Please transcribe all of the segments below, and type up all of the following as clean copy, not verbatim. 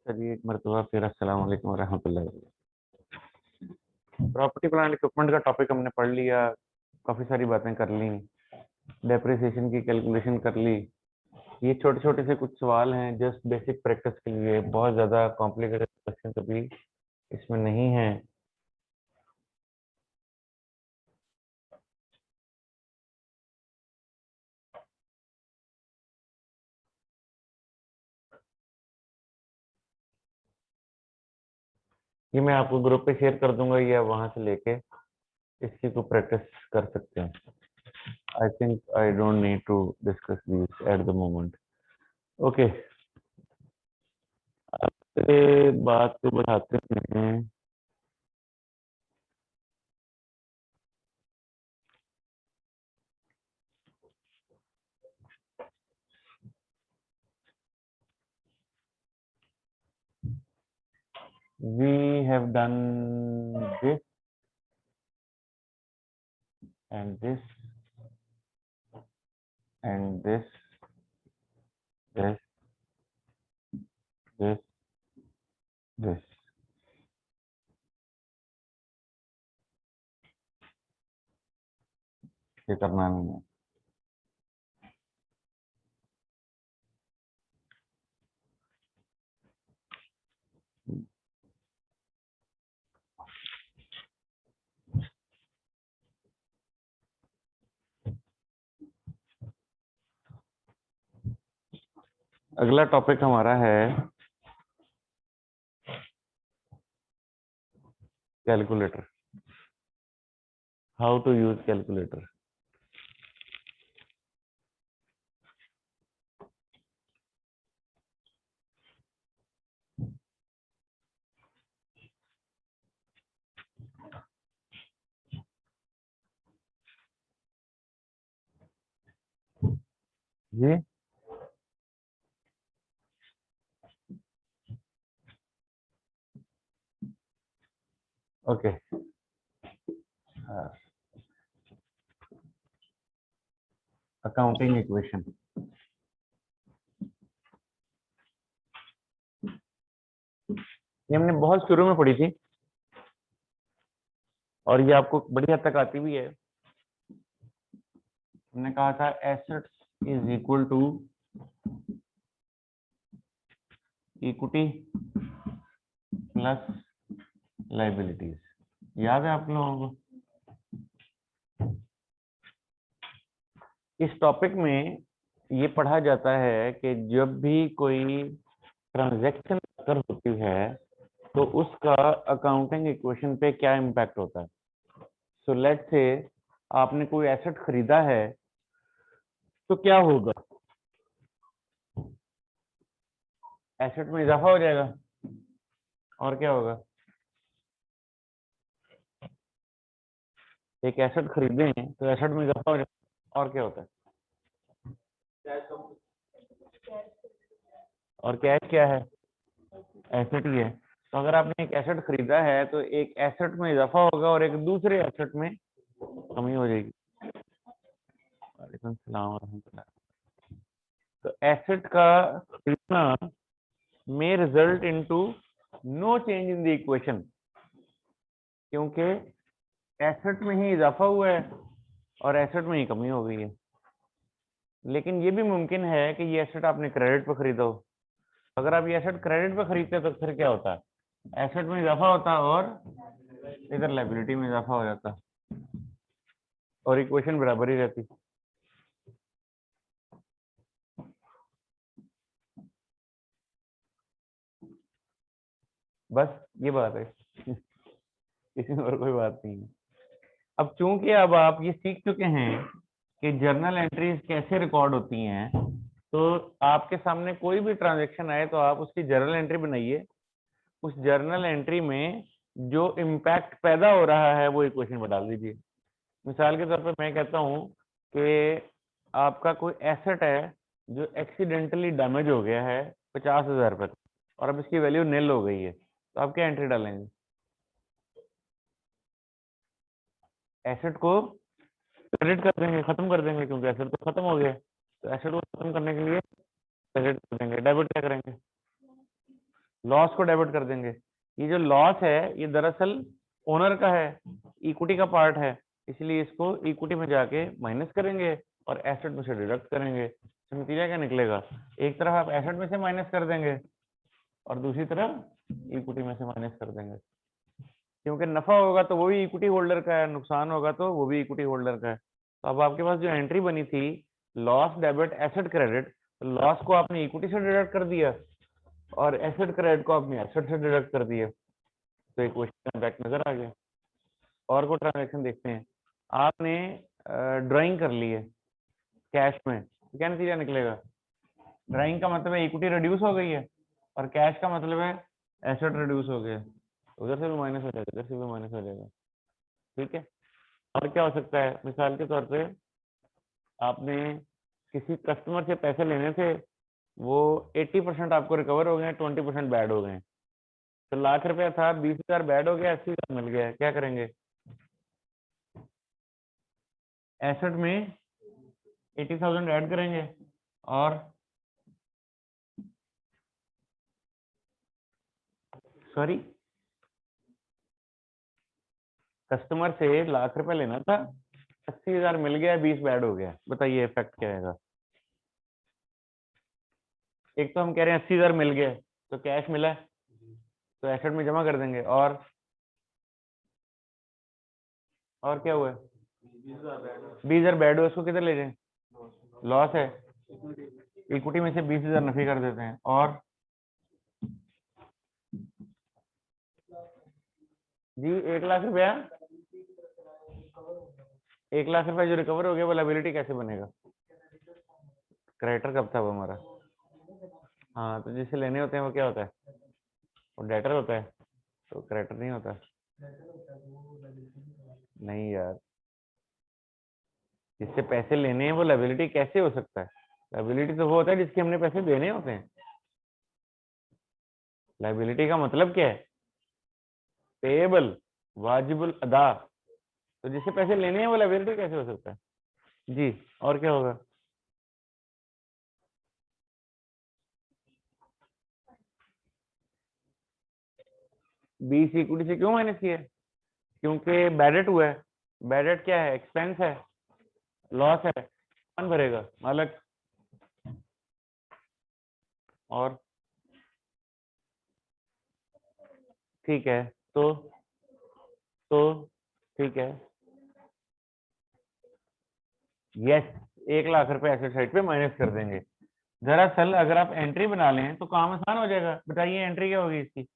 चलिए एक मरतबा फिर अस्सलाम वालेकुम रहमतुल्लाहि वबरकातुहू। प्रॉपर्टी प्लांट इक्विपमेंट का टॉपिक हमने पढ़ लिया, काफ़ी सारी बातें कर ली, डेप्रिसिएशन की कैलकुलेशन कर ली। ये छोटे छोटे से कुछ सवाल हैं जस्ट बेसिक प्रैक्टिस के लिए, बहुत ज़्यादा कॉम्प्लिकेटेड क्वेश्चन अभी इसमें नहीं है। ये मैं आपको ग्रुप पे शेयर कर दूंगा, या वहां से लेके इसकी को प्रैक्टिस कर सकते हैं। I think I don't need to discuss this at the moment. Okay, बात को बढ़ाते हैं। We have done this and this and this, this, this, this. ये करना नहीं है। अगला टॉपिक हमारा है calculator, how to use calculator. जी ओके, अकाउंटिंग इक्वेशन। ये हमने बहुत शुरू में पढ़ी थी और ये आपको बड़ी हद तक आती भी है। हमने कहा था assets is equal to equity plus liabilities. याद है आप लोगों को? इस टॉपिक में ये पढ़ा जाता है कि जब भी कोई ट्रांजैक्शन अगर होती है तो उसका अकाउंटिंग इक्वेशन पे क्या इम्पैक्ट होता है। सो लेट्स से आपने कोई एसेट खरीदा है तो क्या होगा, एसेट में इजाफा हो जाएगा और क्या होगा। एक एसेट खरीदे हैं तो एसेट में इजाफा हो जाएगा और क्या होता है। और कैश क्या है? एसेट ही है। तो अगर आपने एक एसेट खरीदा है तो एक एसेट में इजाफा होगा और एक दूसरे एसेट में कमी हो जाएगी। वालेकुम सलाम रहमतुल्लाह। तो एसेट का खरीदना may result into no change in the equation, क्योंकि एसेट में ही इजाफा हुआ है और एसेट में ही कमी हो गई है। लेकिन ये भी मुमकिन है कि ये एसेट आपने क्रेडिट पर खरीदा हो। अगर आप ये एसेट क्रेडिट पर खरीदते हैं तो फिर क्या होता है, एसेट में इजाफा होता है और इधर लायबिलिटी में इजाफा हो जाता और इक्वेशन बराबर ही रहती। बस ये बात है, इसमें और कोई बात नहीं है। अब चूंकि अब आप ये सीख चुके हैं कि जर्नल एंट्रीज कैसे रिकॉर्ड होती हैं, तो आपके सामने कोई भी ट्रांजैक्शन आए तो आप उसकी जर्नल एंट्री बनाइए। उस जर्नल एंट्री में जो इम्पैक्ट पैदा हो रहा है वो इक्वेशन में डाल दीजिए। मिसाल के तौर पे मैं कहता हूँ कि आपका कोई एसेट है जो एक्सीडेंटली डैमेज हो गया है 50,000 रुपये और अब इसकी वैल्यू निल हो गई है, तो आप क्या एंट्री डालेंगे? एसेट को क्रेडिट कर देंगे, खत्म कर देंगे, क्योंकि एसेट तो खत्म हो गया। तो एसेट को खत्म करने के लिए क्रेडिट कर देंगे। डेबिट क्या करेंगे? लॉस को डेबिट कर देंगे। ये जो लॉस है ये दरअसल ओनर का है, इक्विटी का पार्ट है, इसलिए इसको इक्विटी में जाके माइनस करेंगे और एसेट में से डिडक्ट करेंगे। तो नतीजा क्या निकलेगा, एक तरफ आप एसेट में से माइनस कर देंगे और दूसरी तरफ इक्विटी में से माइनस कर देंगे। क्योंकि नफा होगा तो वो भी इक्विटी होल्डर का है, नुकसान होगा तो वो भी इक्विटी होल्डर का है। तो अब आपके पास जो एंट्री बनी थी लॉस डेबिट एसेट क्रेडिट, तो लॉस को आपने इक्विटी से डिडक्ट कर दिया और एसेट क्रेडिट को आपने एसेट से डिडक्ट कर दिया, तो एक क्वेश्चन इम्पैक्ट नजर आ गया। और कोई ट्रांजेक्शन देखते हैं। आपने ड्राइंग कर ली है कैश में, तो क्या नतीजा निकलेगा, ड्राइंग का मतलब है इक्विटी रिड्यूस हो गई है और कैश का मतलब है एसेट रिड्यूस हो गया, उधर से भी माइनस हो जाएगा, इधर से भी माइनस हो जाएगा। ठीक है। और क्या हो सकता है, मिसाल के तौर पे आपने किसी कस्टमर से पैसे लेने थे, वो 80% आपको रिकवर हो गए, 20% बैड हो गए। तो लाख रुपया था, 20,000 बैड हो गया, 80,000 मिल गया, क्या करेंगे, एसेट में 80,000 ऐड करेंगे और सॉरी कस्टमर से लाख रुपया लेना था, 80,000 मिल गया, 20 बैड हो गया, बताइए इफेक्ट क्या आएगा। एक तो हम कह रहे हैं 80,000 मिल गया तो कैश मिला है, तो एसेट में जमा कर देंगे, और क्या हुआ है, 20,000 बैड हुआ, उसको किधर ले जाए, लॉस है, इक्विटी में से 20,000 नफी कर देते हैं, और जी 1 लाख रुपया, 1 लाख रुपया जो रिकवर हो गया वो लायबिलिटी कैसे बनेगा, क्रेडिटर कब था वो हमारा, हाँ तो जिससे लेने होते हैं वो क्या होता है, वो डेटर होता है, तो क्रेडिटर नहीं होता। नहीं यार, जिससे पैसे लेने हैं वो लायबिलिटी कैसे हो सकता है, लायबिलिटी तो वो होता है जिसके हमने पैसे देने होते हैं। लायबिलिटी का मतलब क्या है, पेएबल, वाजिबुल अदा, तो जिससे पैसे लेने हैं वो लायबिलिटी कैसे हो सकता है जी। और क्या होगा, 20 इक्विटी से क्यों माइनस किया है, क्योंकि बैडेट हुआ है, बैडेट क्या है, एक्सपेंस है, लॉस है, कौन भरेगा, मालिक, और ठीक है, तो ठीक है, यस 1 लाख रुपए एसेट साइड पे माइनस कर देंगे। दरअसल अगर आप एंट्री बना लें तो काम आसान हो जाएगा, बताइए एंट्री क्या होगी इसकी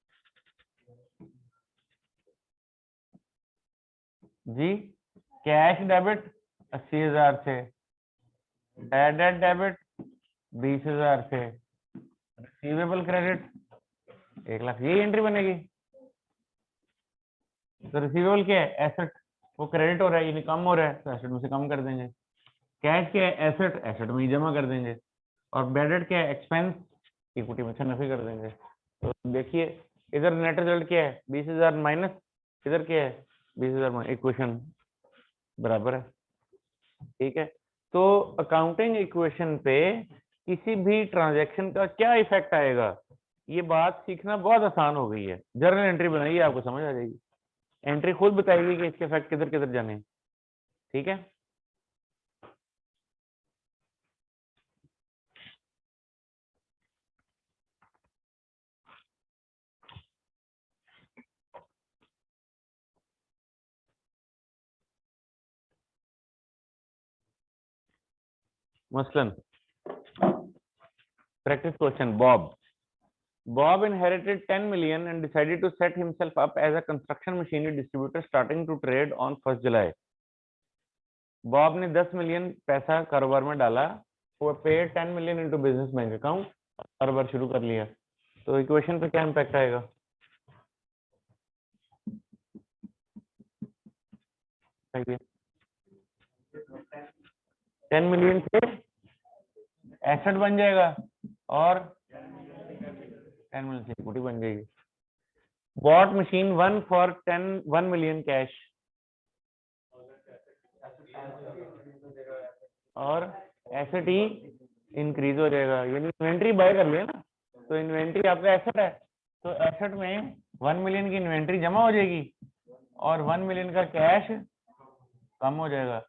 जी, कैश डेबिट 80,000 से, डेट डेबिट 20,000 से, रिसीवेबल क्रेडिट 1 लाख, यही एंट्री बनेगी। तो रिसीवेबल क्या है, एसेट, वो क्रेडिट हो रहा है, यानी कम हो रहा है, तो एसेट में से कम कर देंगे। कैश क्या है, एसेट, एसेट में ही जमा कर देंगे। और बैडेड क्या है, एक्सपेंस, इक्विटी में से नफी कर देंगे। तो देखिए इधर नेट रिजल्ट क्या है, 20,000 माइनस, इधर क्या है 20,000, इक्वेशन बराबर है। ठीक है, तो अकाउंटिंग इक्वेशन पे किसी भी ट्रांजैक्शन का क्या इफेक्ट आएगा, ये बात सीखना बहुत आसान हो गई है। जर्नल एंट्री बनाइए, आपको समझ आ जाएगी, एंट्री खुद बताएगी कि इसके इफेक्ट किधर किधर जाने। ठीक है, मसलन practice question. Bob inherited 10 million and decided to set himself up as a construction machinery distributor starting to trade on 1st July. Bob ने 10 मिलियन पैसा कारोबार में डाला, वो paid 10 million into business bank account, कारोबार शुरू कर लिया। तो इक्वेशन पे क्या इम्पैक्ट आएगा, देखिए 10 मिलियन से एसेट बन जाएगा और 10 मिलियन से इक्विटी बन जाएगी। Bought machine 1 for 1 million cash, और एसेट ही इंक्रीज हो जाएगा, यानी इन्वेंट्री बाय कर लिया ना, तो इन्वेंट्री आपका एसेट है, तो एसेट में 1 मिलियन की इन्वेंट्री जमा हो जाएगी और 1 मिलियन का कैश कम हो जाएगा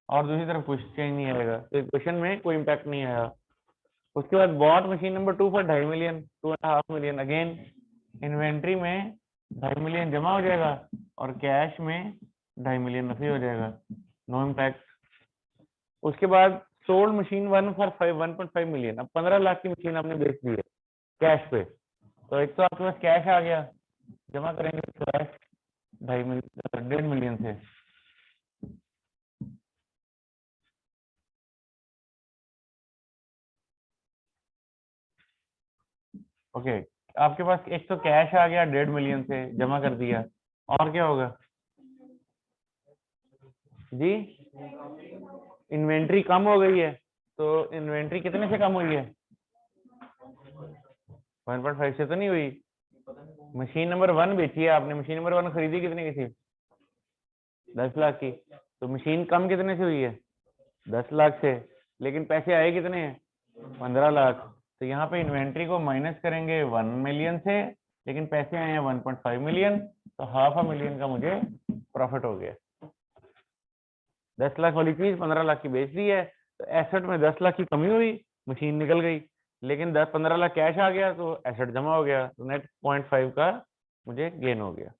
और दूसरी तरफ कुछ चेंज नहीं आएगा, तो इक्वेशन में कोई इम्पैक्ट नहीं आया। उसके बाद bought machine number 2 for 2.5 million, 2.5 million, again inventory में 2.5 मिलियन जमा हो जाएगा और कैश में 2.5 मिलियन नफी हो जाएगा, नो इम्पैक्ट। उसके बाद सोल्ड मशीन 1.5 मिलियन, अब 15 लाख की मशीन आपने बेच दी है कैश पे, तो एक तो आपके पास कैश आ गया, जमा करेंगे कैश 1.5 मिलियन से, ओके। आपके पास एक तो कैश आ गया 1.5 मिलियन से, जमा कर दिया, और क्या होगा जी? इन्वेंट्री कम हो गई है, तो इन्वेंट्री कितने से कम हुई है? 1.5 से तो नहीं हुई। मशीन नंबर 1 बेची है आपने, मशीन नंबर 1 खरीदी कितने की थी? 10 लाख की, तो मशीन कम कितने से हुई है? 10 लाख से, लेकिन पैसे आए कितने हैं? 15 लाख। तो यहाँ पे इन्वेंट्री को माइनस करेंगे 1 मिलियन से, लेकिन पैसे आए हैं 1.5 मिलियन, तो हाफ अ मिलियन का मुझे प्रॉफिट हो गया। 10 लाख वाली चीज 15 लाख की बेच दी है, तो एसेट में 10 लाख की कमी हुई, मशीन निकल गई, लेकिन 10-15 लाख कैश आ गया, तो एसेट जमा हो गया, तो नेट 0.5 का मुझे गेन हो गया।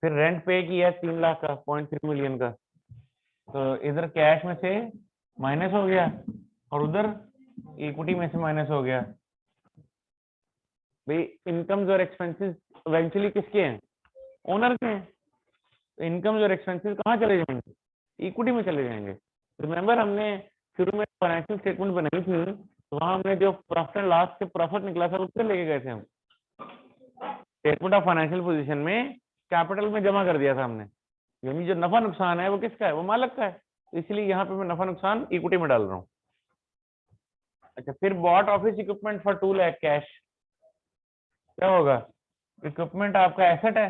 फिर रेंट पे किया 3 लाख का, 0.3 मिलियन का, तो इधर कैश में से माइनस हो गया और उधर इक्विटी में से माइनस हो गया। भाई इनकम्स और एक्सपेंसेस इवेंचुअली किसके हैं? ओनर के हैं। तो इनकम्स और एक्सपेंसेस कहाँ चले जाएंगे? इक्विटी में चले जाएंगे। रिमेंबर हमने शुरू में फाइनेंशियल स्टेटमेंट बनाई थी, तो वहां हमने जो प्रॉफिट एंड लॉस से प्रॉफिट निकला था उससे लेके गए थे हम, स्टेटमेंट ऑफ फाइनेंशियल पोजीशन में कैपिटल में जमा कर दिया था हमने, यानी जो नफा नुकसान है वो किसका है? वो मालिक का है, तो इसलिए यहाँ पे मैं नफा नुकसान इक्विटी में डाल रहा हूँ। अच्छा, फिर bought office equipment for 2 lakh cash, क्या होगा? इक्विपमेंट आपका एसेट है,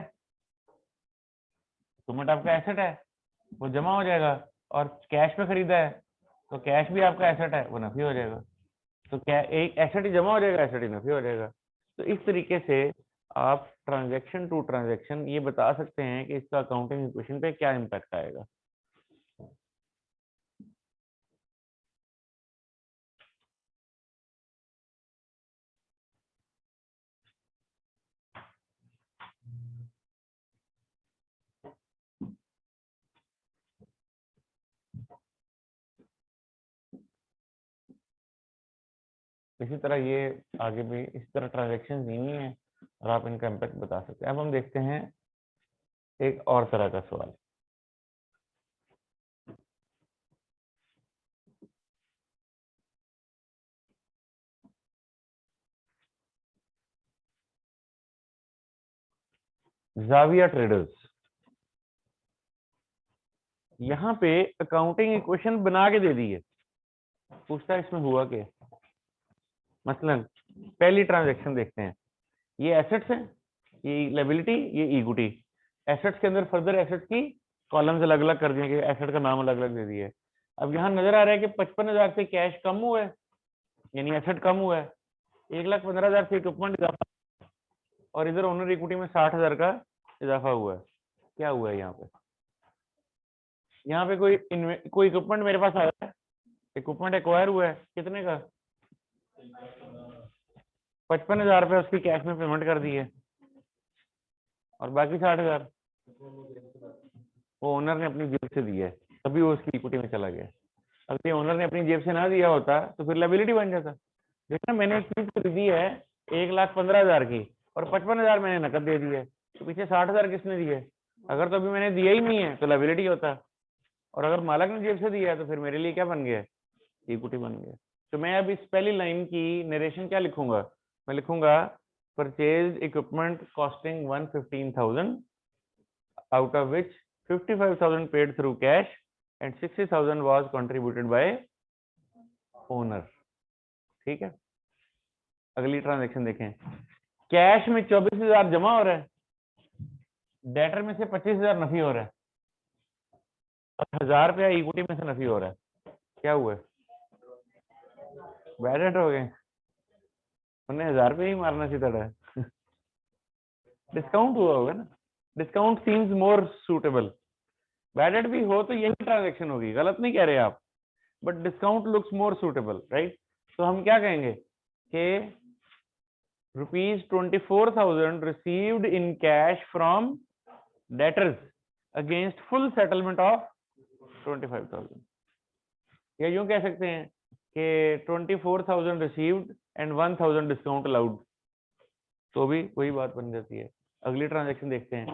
इक्विपमेंट आपका एसेट है, वो जमा हो जाएगा, और कैश पे खरीदा है, तो कैश भी आपका एसेट है, वो नफी हो जाएगा। तो क्या एक एसेट ही जमा हो जाएगा, एसेट ही नफी हो जाएगा। तो इस तरीके से आप ट्रांजैक्शन टू ट्रांजैक्शन ये बता सकते हैं कि इसका अकाउंटिंग इक्वेशन पे क्या इम्पैक्ट आएगा। इसी तरह ये आगे भी इस तरह ट्रांजैक्शन नहीं है और आप इनका इम्पैक्ट बता सकते हैं। अब हम देखते हैं एक और तरह का सवाल। जाविया ट्रेडर्स, यहाँ पे अकाउंटिंग इक्वेशन बना के दे दी है, पूछता है इसमें हुआ क्या। मसलन पहली ट्रांजैक्शन देखते हैं, ये एसेट्स हैं, ये लायबिलिटी, ये इक्विटी। एसेट्स के अंदर फर्दर एसेट्स की कॉलम्स अलग अलग कर दिए, कि एसेट का नाम अलग अलग दे दिए। अब यहाँ नजर आ रहा है कि 55,000 से कैश कम हुआ है, यानी एसेट कम हुआ है, 1,15,000 से इक्विपमेंट इजाफा, और इधर ओनर इक्विटी में 60,000 का इजाफा हुआ है। क्या हुआ है यहाँ पे? यहाँ पे कोई इक्विपमेंट मेरे पास आया है, इक्विपमेंट एक्वायर हुआ है, कितने का? 55,000 रुपये उसकी कैश में पेमेंट कर दी है, और बाकी 60,000 वो ओनर ने अपनी जेब से दिया है, तभी वो उसकी इक्विटी में चला गया। अगर ओनर ने अपनी जेब से ना दिया होता तो फिर लायबिलिटी बन जाता। देखना, मैंने एक चीज खरीदी है 1,15,000 की, और 55,000 मैंने नकद दे दी है, तो पीछे 60,000 किसने दिए? अगर तो अभी मैंने दिया ही नहीं है तो लायबिलिटी होता, और अगर मालिक ने जेब से दिया है तो फिर मेरे लिए क्या बन गया? इक्विटी बन गया। तो मैं अब इस पहली लाइन की नरेशन क्या लिखूंगा? मैं लिखूंगा purchase equipment costing 115,000, out of which 55,000 paid through cash and 60,000 was contributed by owner। ठीक है, अगली ट्रांजैक्शन देखें। कैश में 24,000 जमा हो रहा है, डेटर में से 25,000 नफी हो रहा है, और 1,000 रुपया इक्विटी में से नफी हो रहा है। क्या हुआ है? बैड डेट हो गए। उन्हें 1000 ही मारना सीधा था। डिस्काउंट हुआ होगा ना, डिस्काउंट सीम्स मोर सूटेबल। बैड डेट भी हो तो यही ट्रांजेक्शन होगी, गलत नहीं कह रहे आप, but discount looks more suitable, right. तो हम क्या कहेंगे कि ₹24,000 received in cash from debtors against full settlement of 25,000। या यूं कह सकते हैं कि 24,000 received and 1,000 discount allowed, तो भी वही बात बन जाती है। अगली ट्रांजेक्शन देखते हैं।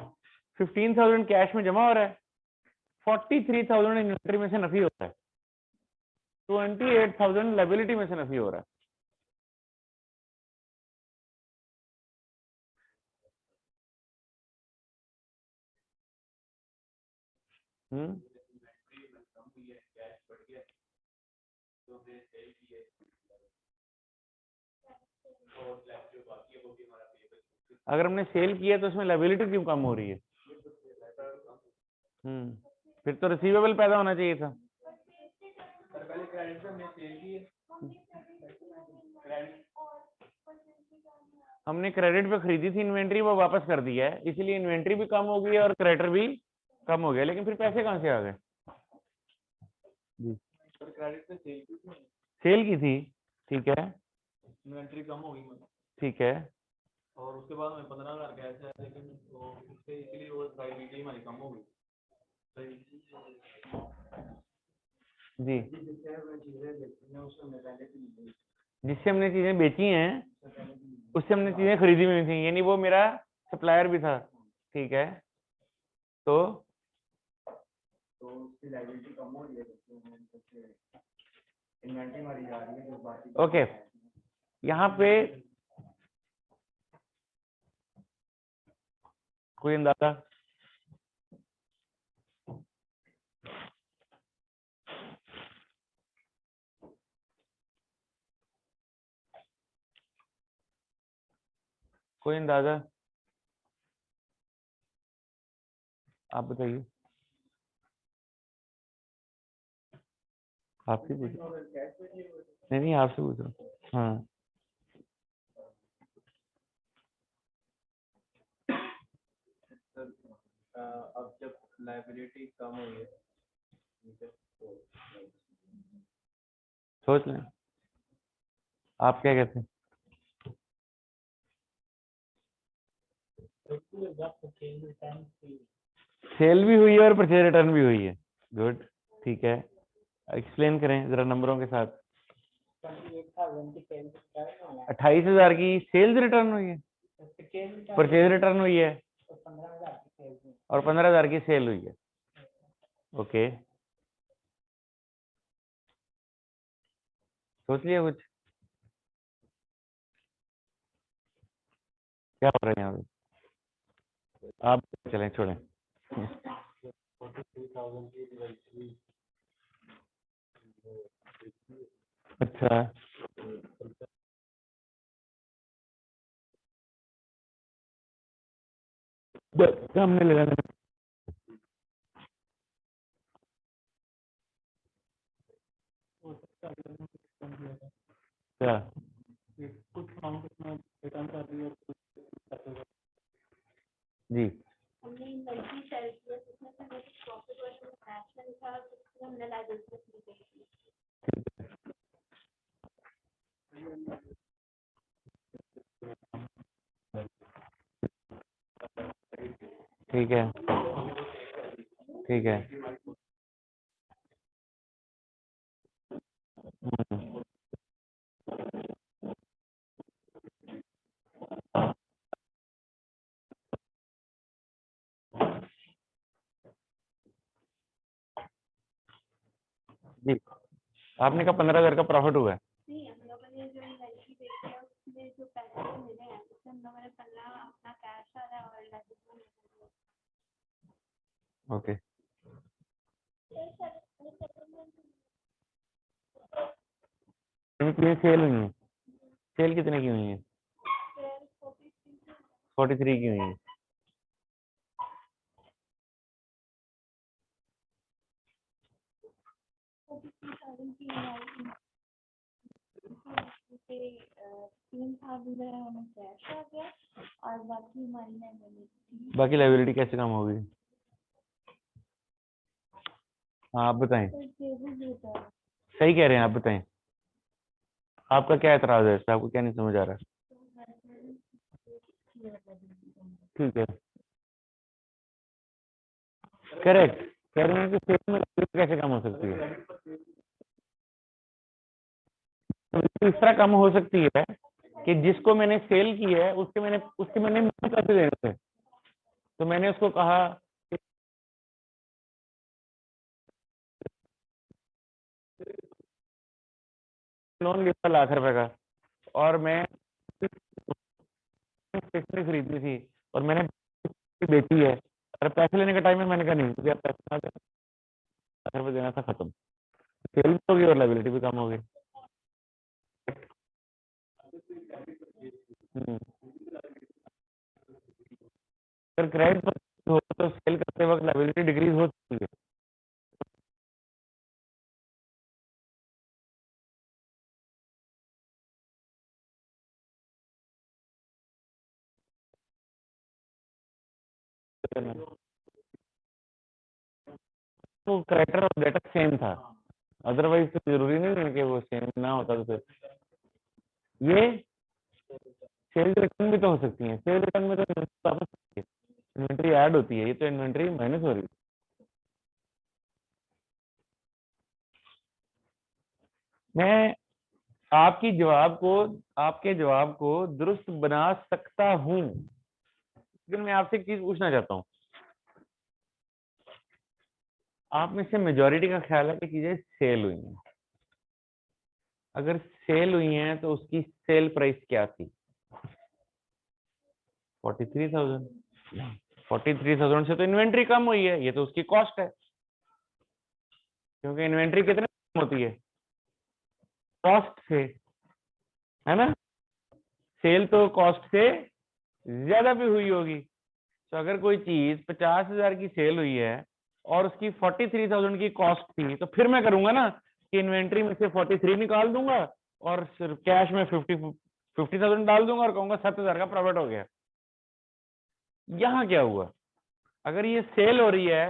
15,000 कैश में जमा हो रहा है, 43,000 इन्वेंट्री में से नफी होता है, 28,000 लायबिलिटी में से नफी हो रहा है। अगर हमने सेल किया तो उसमें लायबिलिटी क्यों कम हो रही है? फिर तो रिसीवेबल पैदा होना चाहिए था। हमने क्रेडिट पे खरीदी थी इन्वेंट्री, वो वापस कर दिया है, इसलिए इन्वेंट्री भी कम हो गई है और क्रेडिटर भी कम हो गया, लेकिन फिर पैसे कहाँ से आ गए? जी, क्रेडिट पे सेल की थी, ठीक है, इन्वेंट्री कम हो गई, ठीक है, और उसके बाद में 15,000 कैश है, लेकिन तो उससे इसलिए वो लायबिलिटी हमारी कम हो गई। जी, जिससे हमने चीजें बेची हैं उससे हमने चीजें खरीदी हुई थी, यानी वो मेरा सप्लायर भी था, ठीक है। तो उसकी लायबिलिटी कम हो रही है, इन्वेंट्री मारी जा रही है। ओके, यहाँ पे कोई अंदाजा? कोई अंदाजा? आप बताइए। आपसे पूछो, नहीं आपसे पूछो। हाँ, अब जब लायबिलिटी कम हुई है, सोच लें, आप क्या कहते हैं? सेल भी हुई है और परचेज रिटर्न भी हुई है, गुड, ठीक है, एक्सप्लेन करें जरा नंबरों के साथ। 28,000 की सेल्स रिटर्न हुई है, परचेज रिटर्न हुई है, और 15,000 की सेल हुई है। ओके, सोच लिया कुछ? क्या हो रहा है यहाँ पे? आप चलें, छोड़ें। अच्छा, हमने ले लेना। क्या? जी, हमने इन्वेंट्री सेल किया, जिसमें से हमें प्रॉफिट और कैश था, जिसमें हमने लायबिलिटी दी थी। ठीक है, ठीक है, जी, आपने कहा 15,000 का प्रॉफिट हुआ है। नहीं, हम लोगों ने जो इन्वेंट्री देखी है उसमें जो पैसे मिले हैं, उसमें हम लोगों ने 15 अपना कैश आ रहा है और लायबिलिटी। ओके, कितनी सेल हुई है? सेल कितने की हुई है? 43 की हुई है। बाकी लायबिलिटी कैसे कम होगी? हाँ आप बताएं, सही कह रहे हैं आप, बताएं आपका क्या एतराज है, आपको क्या नहीं समझ आ रहा? ठीक है, करेक्ट, कह रहे हैं कि सेल में liability कैसे कम हो सकती है? तो इस तरह कम हो सकती है कि जिसको मैंने सेल की है उसके मैंने मुझे पैसे देने थे, तो मैंने उसको कहा लोन लिया ₹1,00,000 का, और मैं स्टेशनरी खरीदी थी और मैंने बेची है, और पैसे लेने का टाइम है, मैंने कहा नहीं मुझे पैसा ₹1,00,000 देना था, खत्म। सेल भी होगी और लायबिलिटी भी कम होगी। अगर क्रेडिट हो तो सेल करते वक्त लायबिलिटी डिक्रीज हो सकती है। तो करेक्टर और डेटा सेम था, अदरवाइज तो जरूरी नहीं है कि वो सेम ना होता, तो फिर ये सेल रिटर्न भी तो हो सकती है। सेल रिटर्न में तो वापस इन्वेंट्री ऐड होती है, ये तो इन्वेंट्री माइनस हो रही है। मैं आपके जवाब को दुरुस्त बना सकता हूं, लेकिन मैं आपसे एक चीज पूछना चाहता हूं। आप में से मेजोरिटी का ख्याल है कि चीजें सेल हुई हैं। अगर सेल हुई हैं तो उसकी सेल प्राइस क्या थी? 43,000। 43,000 से तो इन्वेंट्री कम हुई है, ये तो उसकी कॉस्ट है, क्योंकि इन्वेंट्री कितने कम होती है? कॉस्ट से, है ना? सेल तो कॉस्ट से ज्यादा भी हुई होगी। तो अगर कोई चीज 50,000 की सेल हुई है और उसकी 43,000 की कॉस्ट थी, तो फिर मैं करूंगा ना कि इन्वेंट्री में से 43 निकाल दूंगा और सिर्फ कैश में 50,000 डाल दूंगा और कहूंगा 7,000 का प्रॉफिट हो गया। यहां क्या हुआ? अगर ये सेल हो रही है,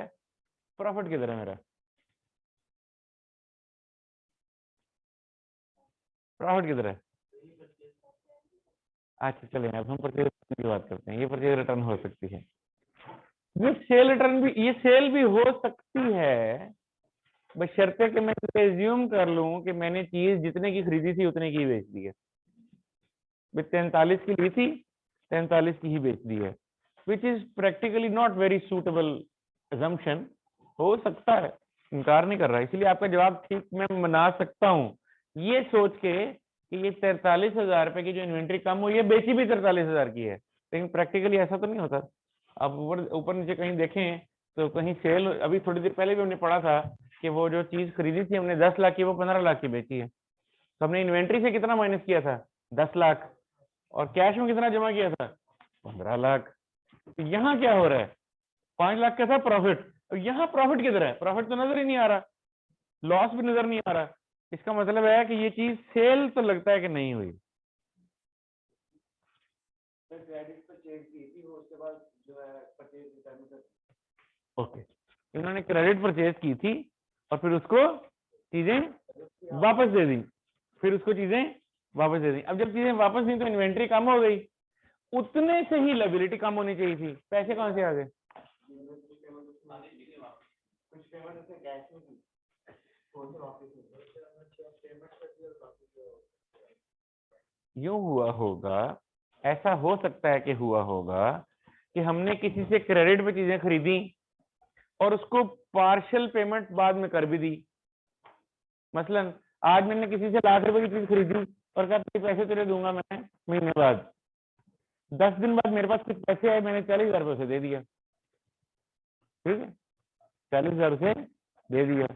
प्रॉफिट किधर है मेरा? प्रॉफिट किधर है? अच्छा चलिए, अब हम परचेज की बात करते हैं। ये परचेज रिटर्न हो सकती है, ये सेल भी हो सकती है, बशर्ते कि मैं एज्यूम कर लूं कि मैंने चीज जितने की खरीदी थी उतने की बेच दी है। 43 की ली थी, 43 की ही बेच दी है, which is practically not very suitable assumption। हो सकता है, इनकार नहीं कर रहा, इसलिए आपका जवाब ठीक मैं मना सकता हूं, ये सोच के कि ये 43,000 रुपए की जो इन्वेंट्री कम हुई है, बेची भी 43,000 की है, लेकिन प्रैक्टिकली ऐसा तो नहीं होता। आप ऊपर ऊपर नीचे कहीं देखें तो कहीं सेल, अभी थोड़ी देर पहले भी हमने पढ़ा था कि वो जो चीज खरीदी थी हमने 10 लाख की, वो 15 लाख की बेची है। तो हमने इन्वेंट्री से कितना माइनस किया था? 10 लाख, और कैश में कितना जमा किया था? 15 लाख। तो यहाँ क्या हो रहा है? 5 लाख का था प्रॉफिट, यहाँ प्रॉफिट किधर है? प्रॉफिट तो नजर ही नहीं आ रहा, लॉस भी नजर नहीं आ रहा। इसका मतलब है कि ये चीज सेल तो लगता है कि नहीं हुई। ओके, इन्होंने क्रेडिट परचेज की थी और फिर उसको चीजें वापस दे दी, फिर उसको चीजें वापस दे दी। अब जब चीजें वापस दी तो इन्वेंट्री कम हो गई, उतने से ही लायबिलिटी कम होनी चाहिए थी। पैसे कहां से आ गए? यूं हुआ होगा, ऐसा हो सकता है कि हुआ होगा कि हमने किसी से क्रेडिट पे चीजें खरीदी और उसको पार्शियल पेमेंट बाद में कर भी दी। मसलन आज मैंने किसी से ₹1,00,000 की चीज खरीदी और कहा तेरे पैसे तेरे दूंगा मैं महीने बाद। 10 दिन बाद मेरे पास कुछ पैसे आए, मैंने 40,000 उसे दे दिया, ठीक है, 40,000 उसे दे दिया।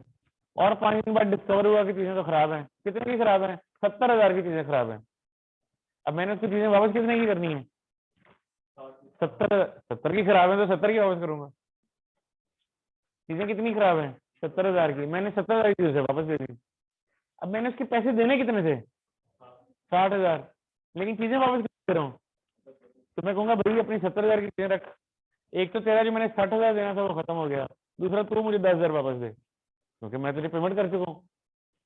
और 5 दिन बाद डिस्कवर हुआ कि चीजें तो खराब हैं। कितने की खराब है? 70,000 की चीजें खराब हैं। अब मैंने उसकी चीजें वापस कितने की करनी है? 70 की खराब है तो 70 की वापस करूंगा। चीजें कितनी खराब है? 70,000 की। मैंने 70,000 की उसे वापस दे दी। अब मैंने उसके पैसे देने कितने थे? 60,000, लेकिन चीजें वापस दे रहा हूँ। तो मैं कहूंगा भाई अपनी 70,000 की चीजें रख। एक तो तेरा जो मैंने 60,000 देना था वो खत्म हो गया, दूसरा तू मुझे 10,000 वापस दे, क्योंकि मैं तुझे पेमेंट कर चुका हूँ,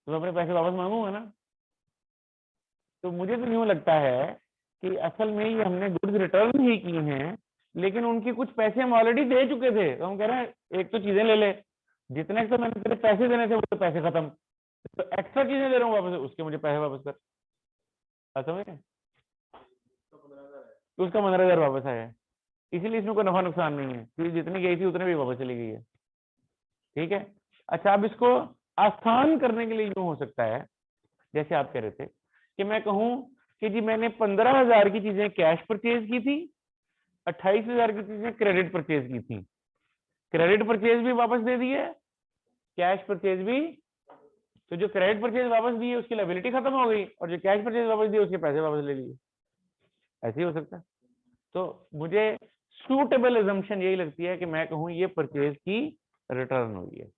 तो मैं अपने पैसे वापस मांगूंगा ना। तो मुझे तो यूं लगता है कि असल में ये हमने गुड्स रिटर्न ही की हैं, लेकिन उनके कुछ पैसे हम ऑलरेडी दे चुके थे, तो हम कह रहे हैं एक तो चीजें ले ले, जितने तो मैंने तेरे पैसे देने थे वो तो पैसे खत्म, तो एक्स्ट्रा चीजें दे रहा हूँ वापस, उसके मुझे पैसे वापस कर। समझ गए? तो उसका 15,000 वापस आया है, इसीलिए इसमें कोई नफा नुकसान नहीं है, क्योंकि जितनी गई थी उतने भी वापस चली गई है। ठीक है। अच्छा, अब इसको आसान करने के लिए यूं हो सकता है, जैसे आप कह रहे थे कि मैं कहूं कि जी मैंने 15,000 की चीजें कैश परचेज की थी, 28,000 की चीजें क्रेडिट परचेज की थी, क्रेडिट परचेज भी वापस दे दी है, कैश परचेज भी। तो जो क्रेडिट परचेज वापस दी है उसकी लायबिलिटी खत्म हो गई, और जो कैश परचेज वापस दी उसके पैसे वापस ले लिए। ऐसे ही हो सकता है। तो मुझे सूटेबल एजम्पशन यही लगती है कि मैं कहूं ये परचेज की रिटर्न हुई है,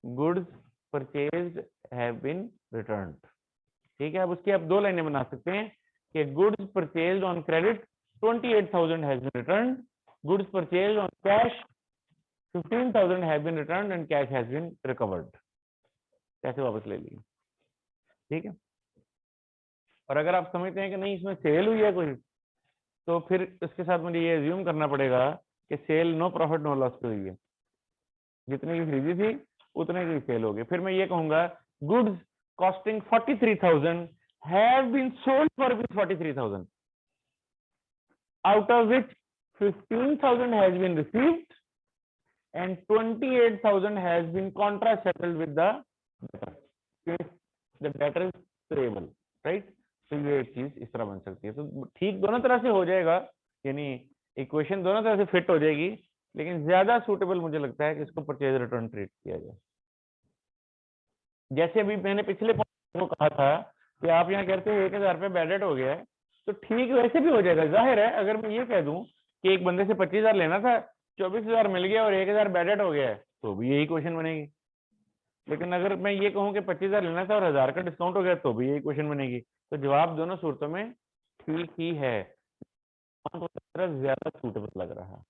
goods purchase have been returned. ठीक है। अब उसकी आप दो लाइनें बना सकते हैं कि goods purchased on credit 28,000 has been returned, goods purchased on cash 15,000 have been returned and cash has been recovered. कैसे वापस ले लिए। ठीक है। और अगर आप समझते हैं कि नहीं इसमें सेल हुई है कोई, तो फिर इसके साथ मुझे ये एज्यूम करना पड़ेगा कि sale no profit no loss पे हुई है, जितने की खरीदी थी उतने की सेल हो गई। फिर मैं ये कहूंगा goods costing 43,000 have been sold for 43,000, out of which 15,000 has been received and 28,000 has been contract settled with the debtor. The debtor is payable, right? तो ये एक चीज इस तरह बन सकती है। तो ठीक दोनों तरह से हो जाएगा, यानी इक्वेशन दोनों तरह से फिट हो जाएगी, लेकिन ज्यादा सूटेबल मुझे लगता है कि इसको परचेज रिटर्न ट्रीट किया जाए। जैसे अभी मैंने पिछले पॉइंट को कहा था कि आप यहाँ कहते हैं 1,000 रुपये बैड डेट हो गया है, तो ठीक वैसे भी हो जाएगा। जाहिर है अगर मैं ये कह दूं कि एक बंदे से 25,000 लेना था, 24,000 मिल गया और 1,000 बैड डेट हो गया है, तो भी यही क्वेश्चन बनेगी। लेकिन अगर मैं ये कहूँ कि 25,000 लेना था और 1,000 का डिस्काउंट हो गया, तो भी यही क्वेश्चन बनेगी। तो जवाब दोनों सूरतों में ठीक ही है, ज्यादा सूटेबल लग रहा है।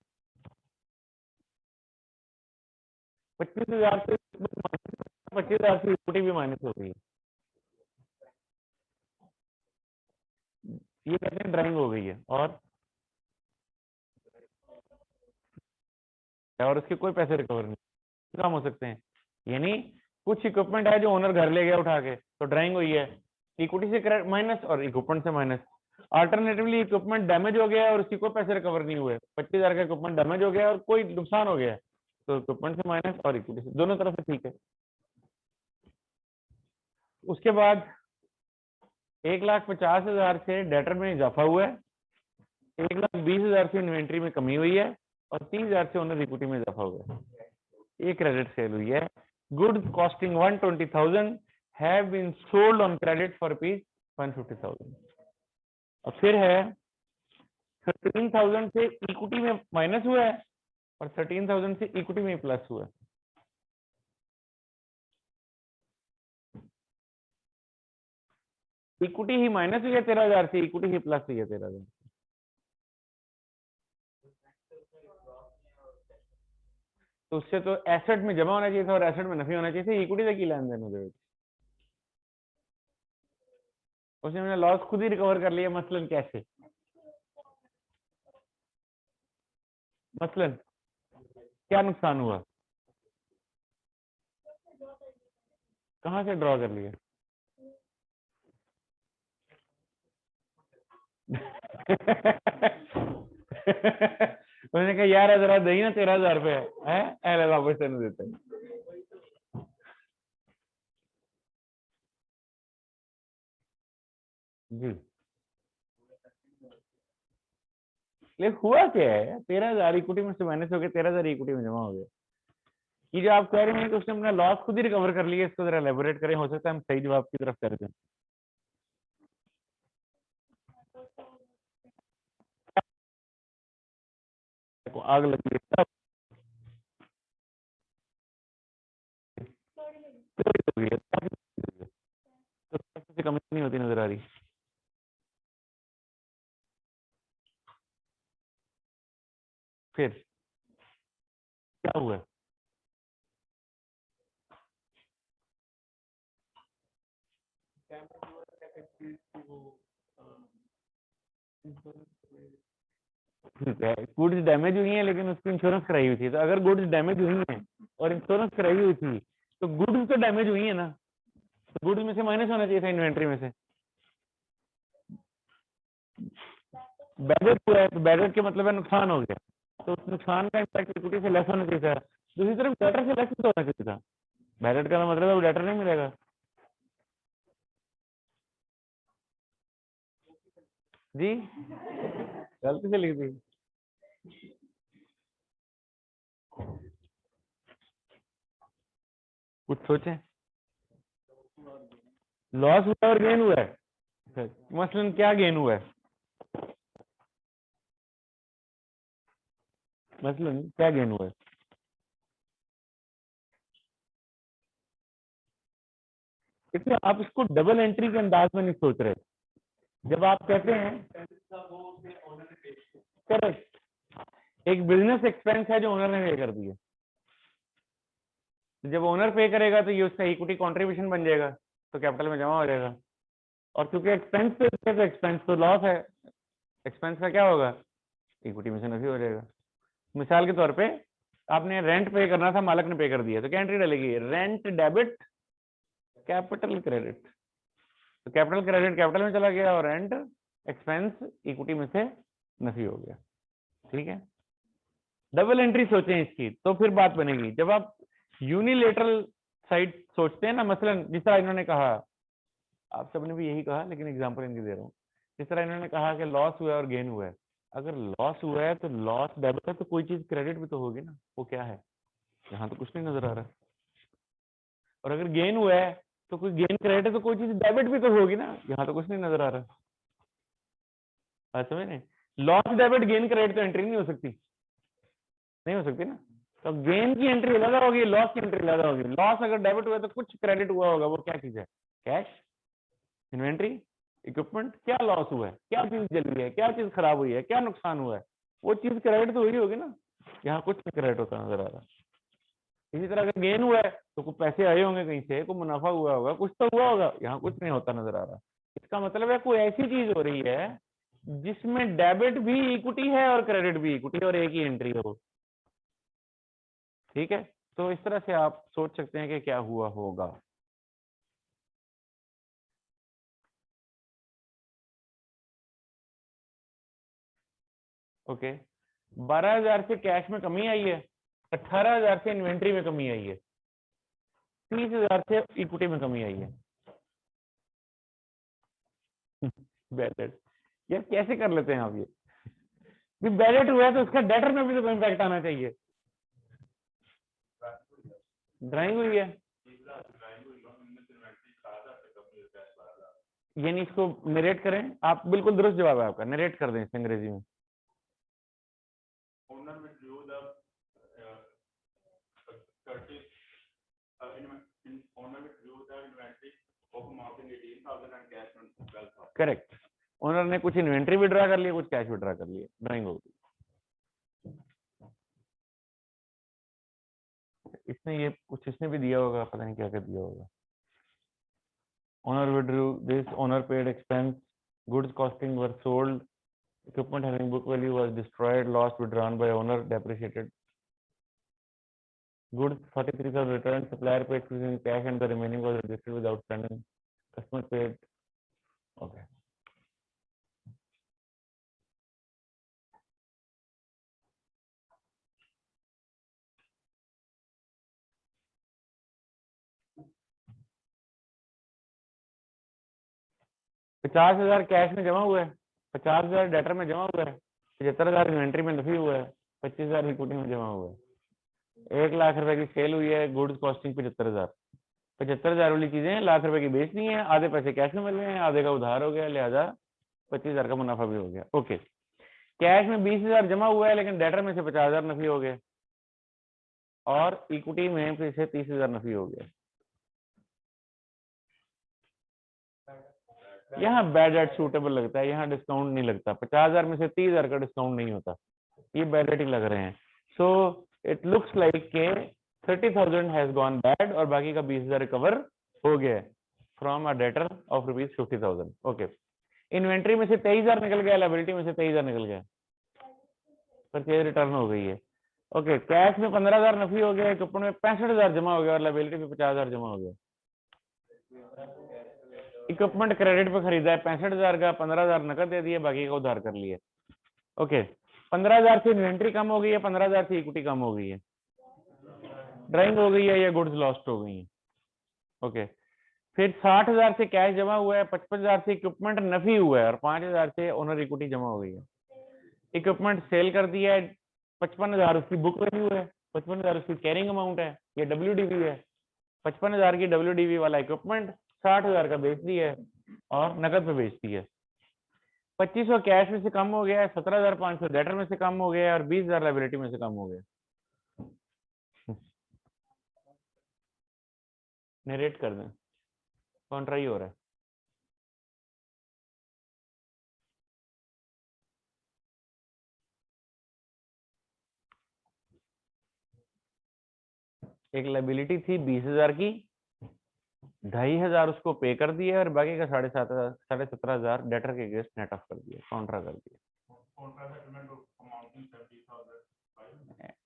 25,000 से 25,000 की इक्विटी भी माइनस हो गई, ये कहते हैं ड्राइंग हो गई है, और उसके कोई पैसे रिकवर नहीं, काम हो सकते हैं। यानी कुछ इक्विपमेंट है जो ओनर घर ले गया उठा के, तो ड्राइंग हुई है, इक्विटी से माइनस और इक्विपमेंट से माइनस। अल्टरनेटिवली इक्विपमेंट डैमेज हो गया और उसकी कोई पैसे रिकवर नहीं हुए, 25,000 का इक्विपमेंट डैमेज हो गया और कोई नुकसान हो गया, तो इक्विपमेंट से माइनस और इक्विटी से, दोनों तरफ से ठीक है। उसके बाद 1,50,000 से डेटर में इजाफा हुआ है, 1,20,000 से इन्वेंट्री में कमी हुई है, और 30,000 से ओनर इक्विटी में इजाफा हुआ है। ये क्रेडिट सेल हुई है। Goods costing 120,000 have been sold on credit for rupees 150,000। और फिर है 13,000 से इक्विटी में माइनस हुआ है और 13,000 से इक्विटी में प्लस हुआ है। इक्विटी ही माइनस हुई है 13,000 से, इक्विटी ही प्लस हुई है 13,000। तो उससे तो एसेट में जमा होना चाहिए था और एसेट में नफी होना चाहिए था, इक्विटी तक ही लेन देन हो गए। उसने मैंने लॉस खुद ही रिकवर कर लिया। मसलन कैसे? मसलन क्या नुकसान हुआ, कहां से ड्रॉ कर लिया? उसने कहा यार जरा दही ना 13,000 रुपए है वापस तेन देते हैं। जी लेकिन हुआ क्या है, 13,000 इक्विटी में से माइनस हो गया, 13,000 इक्विटी में जमा हो गया। ये जो आप कह रहे हैं कि उसने अपना लॉस खुद ही रिकवर कर लिया, इसको जरा एलेबोरेट करें, हो सकता है हम सही जवाब की तरफ कर दें। आग लगी है, तो कमी नहीं होती नजर आ रही। फिर क्या हुआ? ठीक है, गुड्स डैमेज हुई है लेकिन उसकी इंश्योरेंस कराई हुई थी, तो अगर गुड्स डैमेज हुई है और इंश्योरेंस कराई हुई थी तो गुड्स तो डैमेज हुई है ना, तो गुड्स में से माइनस होना चाहिए था इन्वेंट्री में से। बैडेड हुआ है तो बैडेड के मतलब है नुकसान हो गया, तो उस नुकसान का इम्पैक्ट इक्विटी से लेस होना चाहिए था। दूसरी तरफ डेटर से लेस तो होना चाहिए था। बैडेड का मतलब है वो डेटर नहीं मिलेगा। जी गलती से लिख दी। कुछ सोचे, लॉस हुआ और गेन हुआ है, मसलन क्या गेन हुआ है, मसलन क्या गेन हुआ है? इसलिए आप इसको डबल एंट्री के अंदाज में नहीं सोच रहे। जब आप कहते हैं करेक्ट, एक बिजनेस एक्सपेंस है जो ओनर ने पे कर दिया, जब ओनर पे करेगा तो ये उसका इक्विटी कंट्रीब्यूशन बन जाएगा, तो कैपिटल में जमा हो जाएगा। और क्योंकि एक्सपेंस पे तो एक्सपेंस तो लॉस है, एक्सपेंस का क्या होगा, इक्विटी में से नफी हो जाएगा। मिसाल के तौर पे आपने रेंट पे करना था, मालिक ने पे कर दिया, तो क्या एंट्री डलेगी, रेंट डेबिट कैपिटल क्रेडिट, तो कैपिटल क्रेडिट कैपिटल में चला गया और रेंट एक्सपेंस इक्विटी में से नफी हो गया। ठीक है, डबल एंट्री सोचें इसकी तो फिर बात बनेगी। जब आप यूनिलेटरल साइड सोचते हैं ना, मसलन जिस तरह इन्होंने कहा, आप सबने भी यही कहा लेकिन एग्जांपल इनकी दे रहा हूँ, जिस तरह इन्होंने कहा कि लॉस हुआ है और गेन हुआ है, अगर लॉस हुआ है तो लॉस डेबिट है तो कोई चीज क्रेडिट भी तो होगी ना, वो क्या है, यहाँ तो कुछ नहीं नजर आ रहा। और अगर गेन हुआ है तो कोई गेन क्रेडिट है तो कोई चीज डेबिट भी तो होगी ना, यहाँ तो कुछ नहीं नजर आ रहा। बात समझ नहीं, लॉस डेबिट गेन क्रेडिट तो एंट्री नहीं हो सकती, नहीं हो सकती ना। तो गेन की एंट्री अलग होगी, लॉस की एंट्री अलग होगी। लॉस अगर डेबिट हुआ तो कुछ क्रेडिट हुआ होगा, वो क्या चीज है, कैश, इन्वेंट्री, इक्विपमेंट। क्या लॉस हुआ है, क्या चीज जली है, क्या चीज खराब हुई है, क्या नुकसान हुआ है, वो चीज क्रेडिट तो हुई होगी ना, यहाँ कुछ नहीं क्रेडिट होता नजर आ रहा। इसी तरह अगर गेन हुआ है तो कुछ पैसे आए होंगे कहीं से, कोई मुनाफा हुआ होगा, कुछ तो हुआ होगा, यहाँ कुछ नहीं होता नजर आ रहा। इसका मतलब है कोई ऐसी चीज हो रही है जिसमें डेबिट भी इक्विटी है और क्रेडिट भी इक्विटी और एक ही एंट्री हो। ठीक है, तो इस तरह से आप सोच सकते हैं कि क्या हुआ होगा। ओके, 12,000 से कैश में कमी आई है, 18,000 से इन्वेंट्री में कमी आई है, 30,000 से इक्विटी में कमी आई है। बैलेट, यार कैसे कर लेते हैं आप ये, बैलेट हुआ है तो उसका डेटर में भी तो इम्पैक्ट आना चाहिए। ड्राइंग हुई है, यानी इसको नरेट करें आप, बिल्कुल दुरुस्त जवाब है आपका, नरेट कर दें इसे अंग्रेजी में। करेक्ट, ओनर ने कुछ इन्वेंट्री विड्रा कर लिया, कुछ कैश विड्रा कर लिया, ड्राइंग होगी। इसने ये कुछ इसने भी दिया होगा, पता नहीं क्या क्या दिया होगा। Owner withdrew this, owner paid expense, goods costing were sold, equipment having book value was destroyed, lost withdrawn by owner, depreciated. Goods 43,000 returned, supplier paid in cash and the remaining was registered with outstanding. Customer paid. Okay. $50,000 cash में जमा हुआ है, 50,000 debtor में जमा हुआ है, 75,000 inventory में नफी हुआ है, 25,000 इक्विटी में जमा हुआ है। 1,00,000 रुपए की सेल हुई है, गुड्स कॉस्टिंग 75,000, 75,000 वाली चीजें ₹1,00,000 की बेच दी है, आधे पैसे कैश में मिल गए हैं, आधे का उधार हो गया, लिहाजा 25,000 का मुनाफा भी हो गया। ओके, कैश में 20,000 जमा हुआ है लेकिन डेटर में से 50,000 नफी हो गए, और इक्विटी में फिर से 30,000 नफी हो गया। यहाँ बैड एट सूटेबल लगता है, यहाँ डिस्काउंट नहीं लगता, 50,000 में से 30,000 का डिस्काउंट नहीं होता, ये बैड लग रहे हैं। सो इट लुक्स लाइक के 30,000 हैज गॉन बैड और बाकी का 20,000 रिकवर हो गया from a debtor of rupees 50,000। Okay, inventory में से 23,000 निकल गया, लायबिलिटी में से 23,000 निकल गया, परचेज रिटर्न हो गई है। ओके, कैश में 15,000 नफी हो गया, इक्विपमेंट में 65,000 जमा हो गया और लायबिलिटी में 50,000 जमा हो गया। इक्विपमेंट क्रेडिट पे खरीदा है 65,000 का, 15,000 नकद दे दिए, बाकी का उधार कर लिए। ओके, 15,000 से इन्वेंट्री कम हो गई है, 15,000 से इक्विटी कम हो गई है, ड्राइंग हो गई है या गुड्स लॉस्ट हो गई है। ओके, फिर 60,000 से कैश जमा हुआ है, 55,000 से इक्विपमेंट नफी हुआ है और 5,000 से ओनर इक्विटी जमा हो गई है। इक्विपमेंट सेल कर दिया है, 55,000 उसकी बुक वैल्यू है, 55,000 उसकी कैरिंग अमाउंट है, ये WDV है। 55,000 की WDV वाला इक्विपमेंट 60,000 का बेच दिया है और नकद पे बेच दिया है। 2500 कैश में से कम हो गया है, 17,500 डेटर में से कम हो गया है और 20,000 लायबिलिटी में से कम हो गया। नरेट कर दें, कॉन्ट्रा ही हो रहा है। एक लायबिलिटी थी 20,000 की, 2,500 उसको पे कर दिया और बाकी का 17,500 डेटर के अगेंस्ट नेट ऑफ कर दिया, कॉन्ट्रा कर दिया।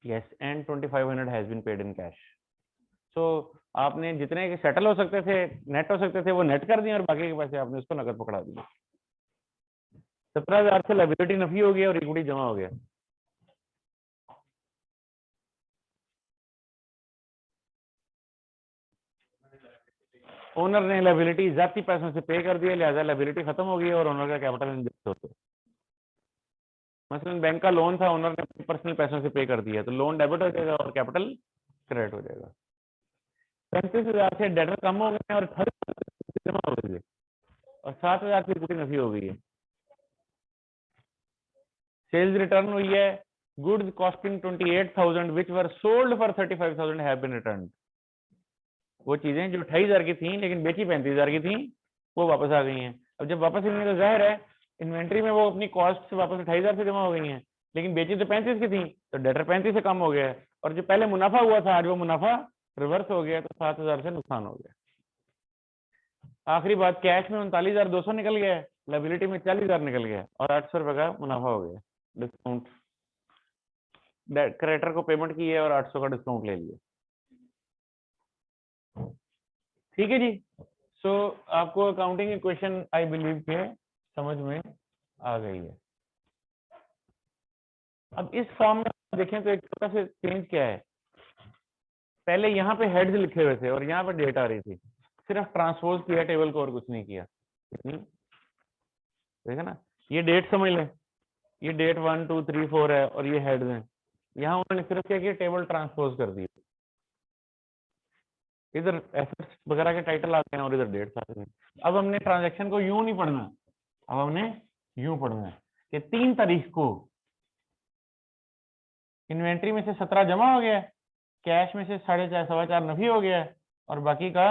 Yes, and 2,500 has been paid in cash. So आपने जितने के सेटल हो सकते थे, नेट हो सकते थे, वो नेट कर दिए और बाकी के पैसे आपने उसको नकद पकड़ा दिया। 17,000 से लायबिलिटी नफी हो गया और इक्विटी जमा हो गया। ओनर ने लायबिलिटी जाती पैसों से पे कर दिया, लिहाजा लायबिलिटी खत्म हो गई और ओनर का कैपिटल इंजेक्ट होता है। मसलन बैंक का लोन था, ओनर ने पर्सनल पैसों से पे कर दिया, तो लोन डेबिट हो जाएगा और कैपिटल क्रेडिट हो जाएगा। 35,000 से डेटर कम हो गए और 28,000 जमा हो गई और 7,000 की इक्विटी नफी हो गई है। सेल्स रिटर्न हुई है, goods costing 28,000 which were sold for 35,000 have been returned. वो चीजें जो 28,000 की थी लेकिन बेची 35,000 की थी, वो वापस आ गई हैं। अब जब वापस इनमें तो जाहिर है इन्वेंट्री में वो अपनी कॉस्ट से वापस 28,000 से जमा हो गई हैं, लेकिन बेची तो 35 की थी, तो डेटर 35 से कम हो गया है और जो पहले मुनाफा हुआ था आज वो मुनाफा रिवर्स हो गया, तो 7,000 से नुकसान हो गया। आखिरी बात, कैश में 39,200 निकल गया है, लायबिलिटी में 40,000 निकल गया और 800 रुपए का मुनाफा हो गया। डिस्काउंट, क्रेडिटर को पेमेंट की है और 800 का डिस्काउंट ले लिया। ठीक है जी। सो आपको अकाउंटिंग इक्वेशन आई बिलीव के समझ में आ गई है। अब इस फॉर्म में देखें तो एक छोटा सा चेंज क्या है, पहले यहाँ पे हेड्स लिखे हुए थे और यहाँ पे डेट आ रही थी, सिर्फ ट्रांसपोज किया टेबल को और कुछ नहीं किया। देखा ना, ये डेट समझ लें, ये डेट 1 2 3 4 है और ये हेड्स हैं। यहाँ उन्होंने सिर्फ क्या किया, टेबल ट्रांसपोज कर दी, इधर एसेट्स वगैरह के टाइटल आते हैं और इधर डेट्स आते हैं। अब हमने ट्रांजैक्शन को यूं नहीं पढ़ना, अब हमने यूं पढ़ना है कि 3 तारीख को इन्वेंट्री में से 17 जमा हो गया, कैश में से 4.5 4.25 नफी हो गया और बाकी का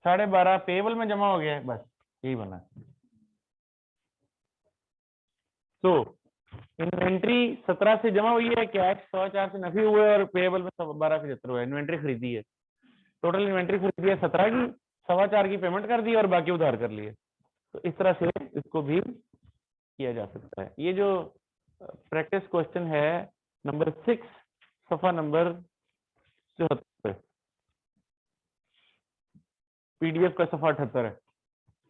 12.5 पेबल में जमा हो गया, बस यही बना। तो इन्वेंट्री 17 से जमा हुई है, कैश 4.25 से नफी हुआ है और पेबल में 12.75 हुआ है। इन्वेंट्री खरीदी है, टोटल इन्वेंट्री खरीदी है 17 की, 4.25 की पेमेंट कर दी और बाकी उधार कर लिए। तो इस तरह से इसको भी किया जा सकता है। ये जो प्रैक्टिस क्वेश्चन है नंबर 6, सफा नंबर 74, पीडीएफ का सफा 78 है,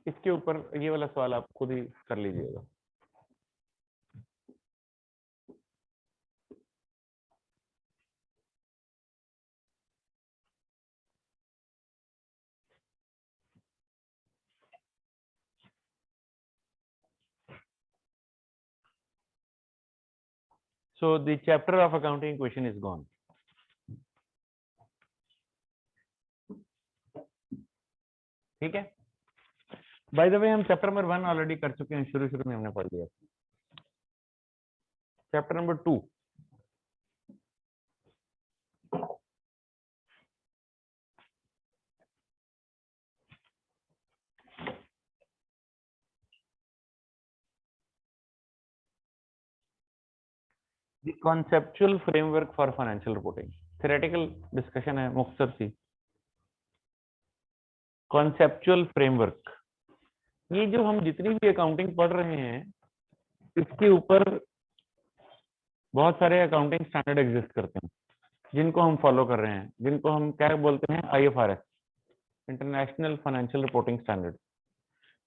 इसके ऊपर ये वाला सवाल आप खुद ही कर लीजिएगा। So the chapter of accounting equation is gone. ठीक है, बाय द वे हम चैप्टर नंबर 1 ऑलरेडी कर चुके हैं, शुरू में हमने पढ़ लिया। Chapter number 2, the conceptual framework for financial reporting, theoretical discussion है मुख्तसर सी। कॉन्सेप्चुअल फ्रेमवर्क, ये जो हम जितनी भी अकाउंटिंग पढ़ रहे हैं इसके ऊपर बहुत सारे अकाउंटिंग स्टैंडर्ड एग्जिस्ट करते हैं जिनको हम फॉलो कर रहे हैं, जिनको हम क्या बोलते हैं, IFRS, international financial reporting standard,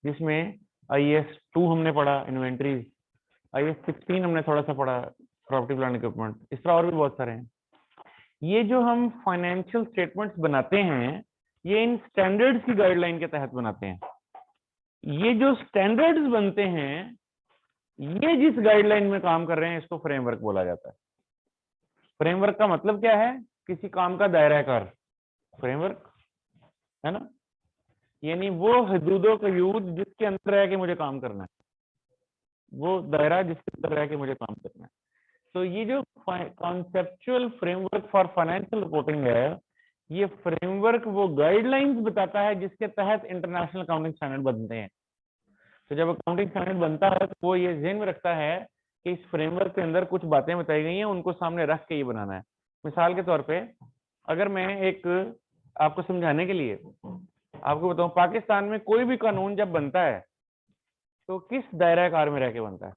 जिसमें IAS 2 हमने पढ़ा इन्वेंट्रीज, IAS 16 हमने थोड़ा सा पढ़ा प्रॉपर्टी प्लांट इक्विपमेंट, इस तरह और भी बहुत सारे हैं। ये जो हम फाइनेंशियल स्टेटमेंट्स बनाते हैं ये इन स्टैंडर्ड्स की गाइडलाइन के तहत बनाते हैं। ये जो स्टैंडर्ड्स बनते हैं ये जिस गाइडलाइन में काम कर रहे हैं इसको फ्रेमवर्क बोला जाता है। फ्रेमवर्क का मतलब क्या है, किसी काम का दायरा कार, फ्रेमवर्क है ना, यानी वो हदूदों कयूद जिसके अंदर रह के मुझे काम करना है, वो दायरा जिसके अंदर रह के मुझे काम करना है। तो ये जो conceptual framework for financial reporting है, ये फ्रेमवर्क वो गाइडलाइंस बताता है जिसके तहत इंटरनेशनल अकाउंटिंग स्टैंडर्ड बनते हैं। तो जब अकाउंटिंग स्टैंडर्ड बनता है तो वो ये ध्यान में रखता है कि इस फ्रेमवर्क के अंदर कुछ बातें बताई गई हैं, उनको सामने रख के ये बनाना है। मिसाल के तौर पे अगर मैं एक आपको समझाने के लिए आपको बताऊं, पाकिस्तान में कोई भी कानून जब बनता है तो किस दायरा कार में रह के बनता है?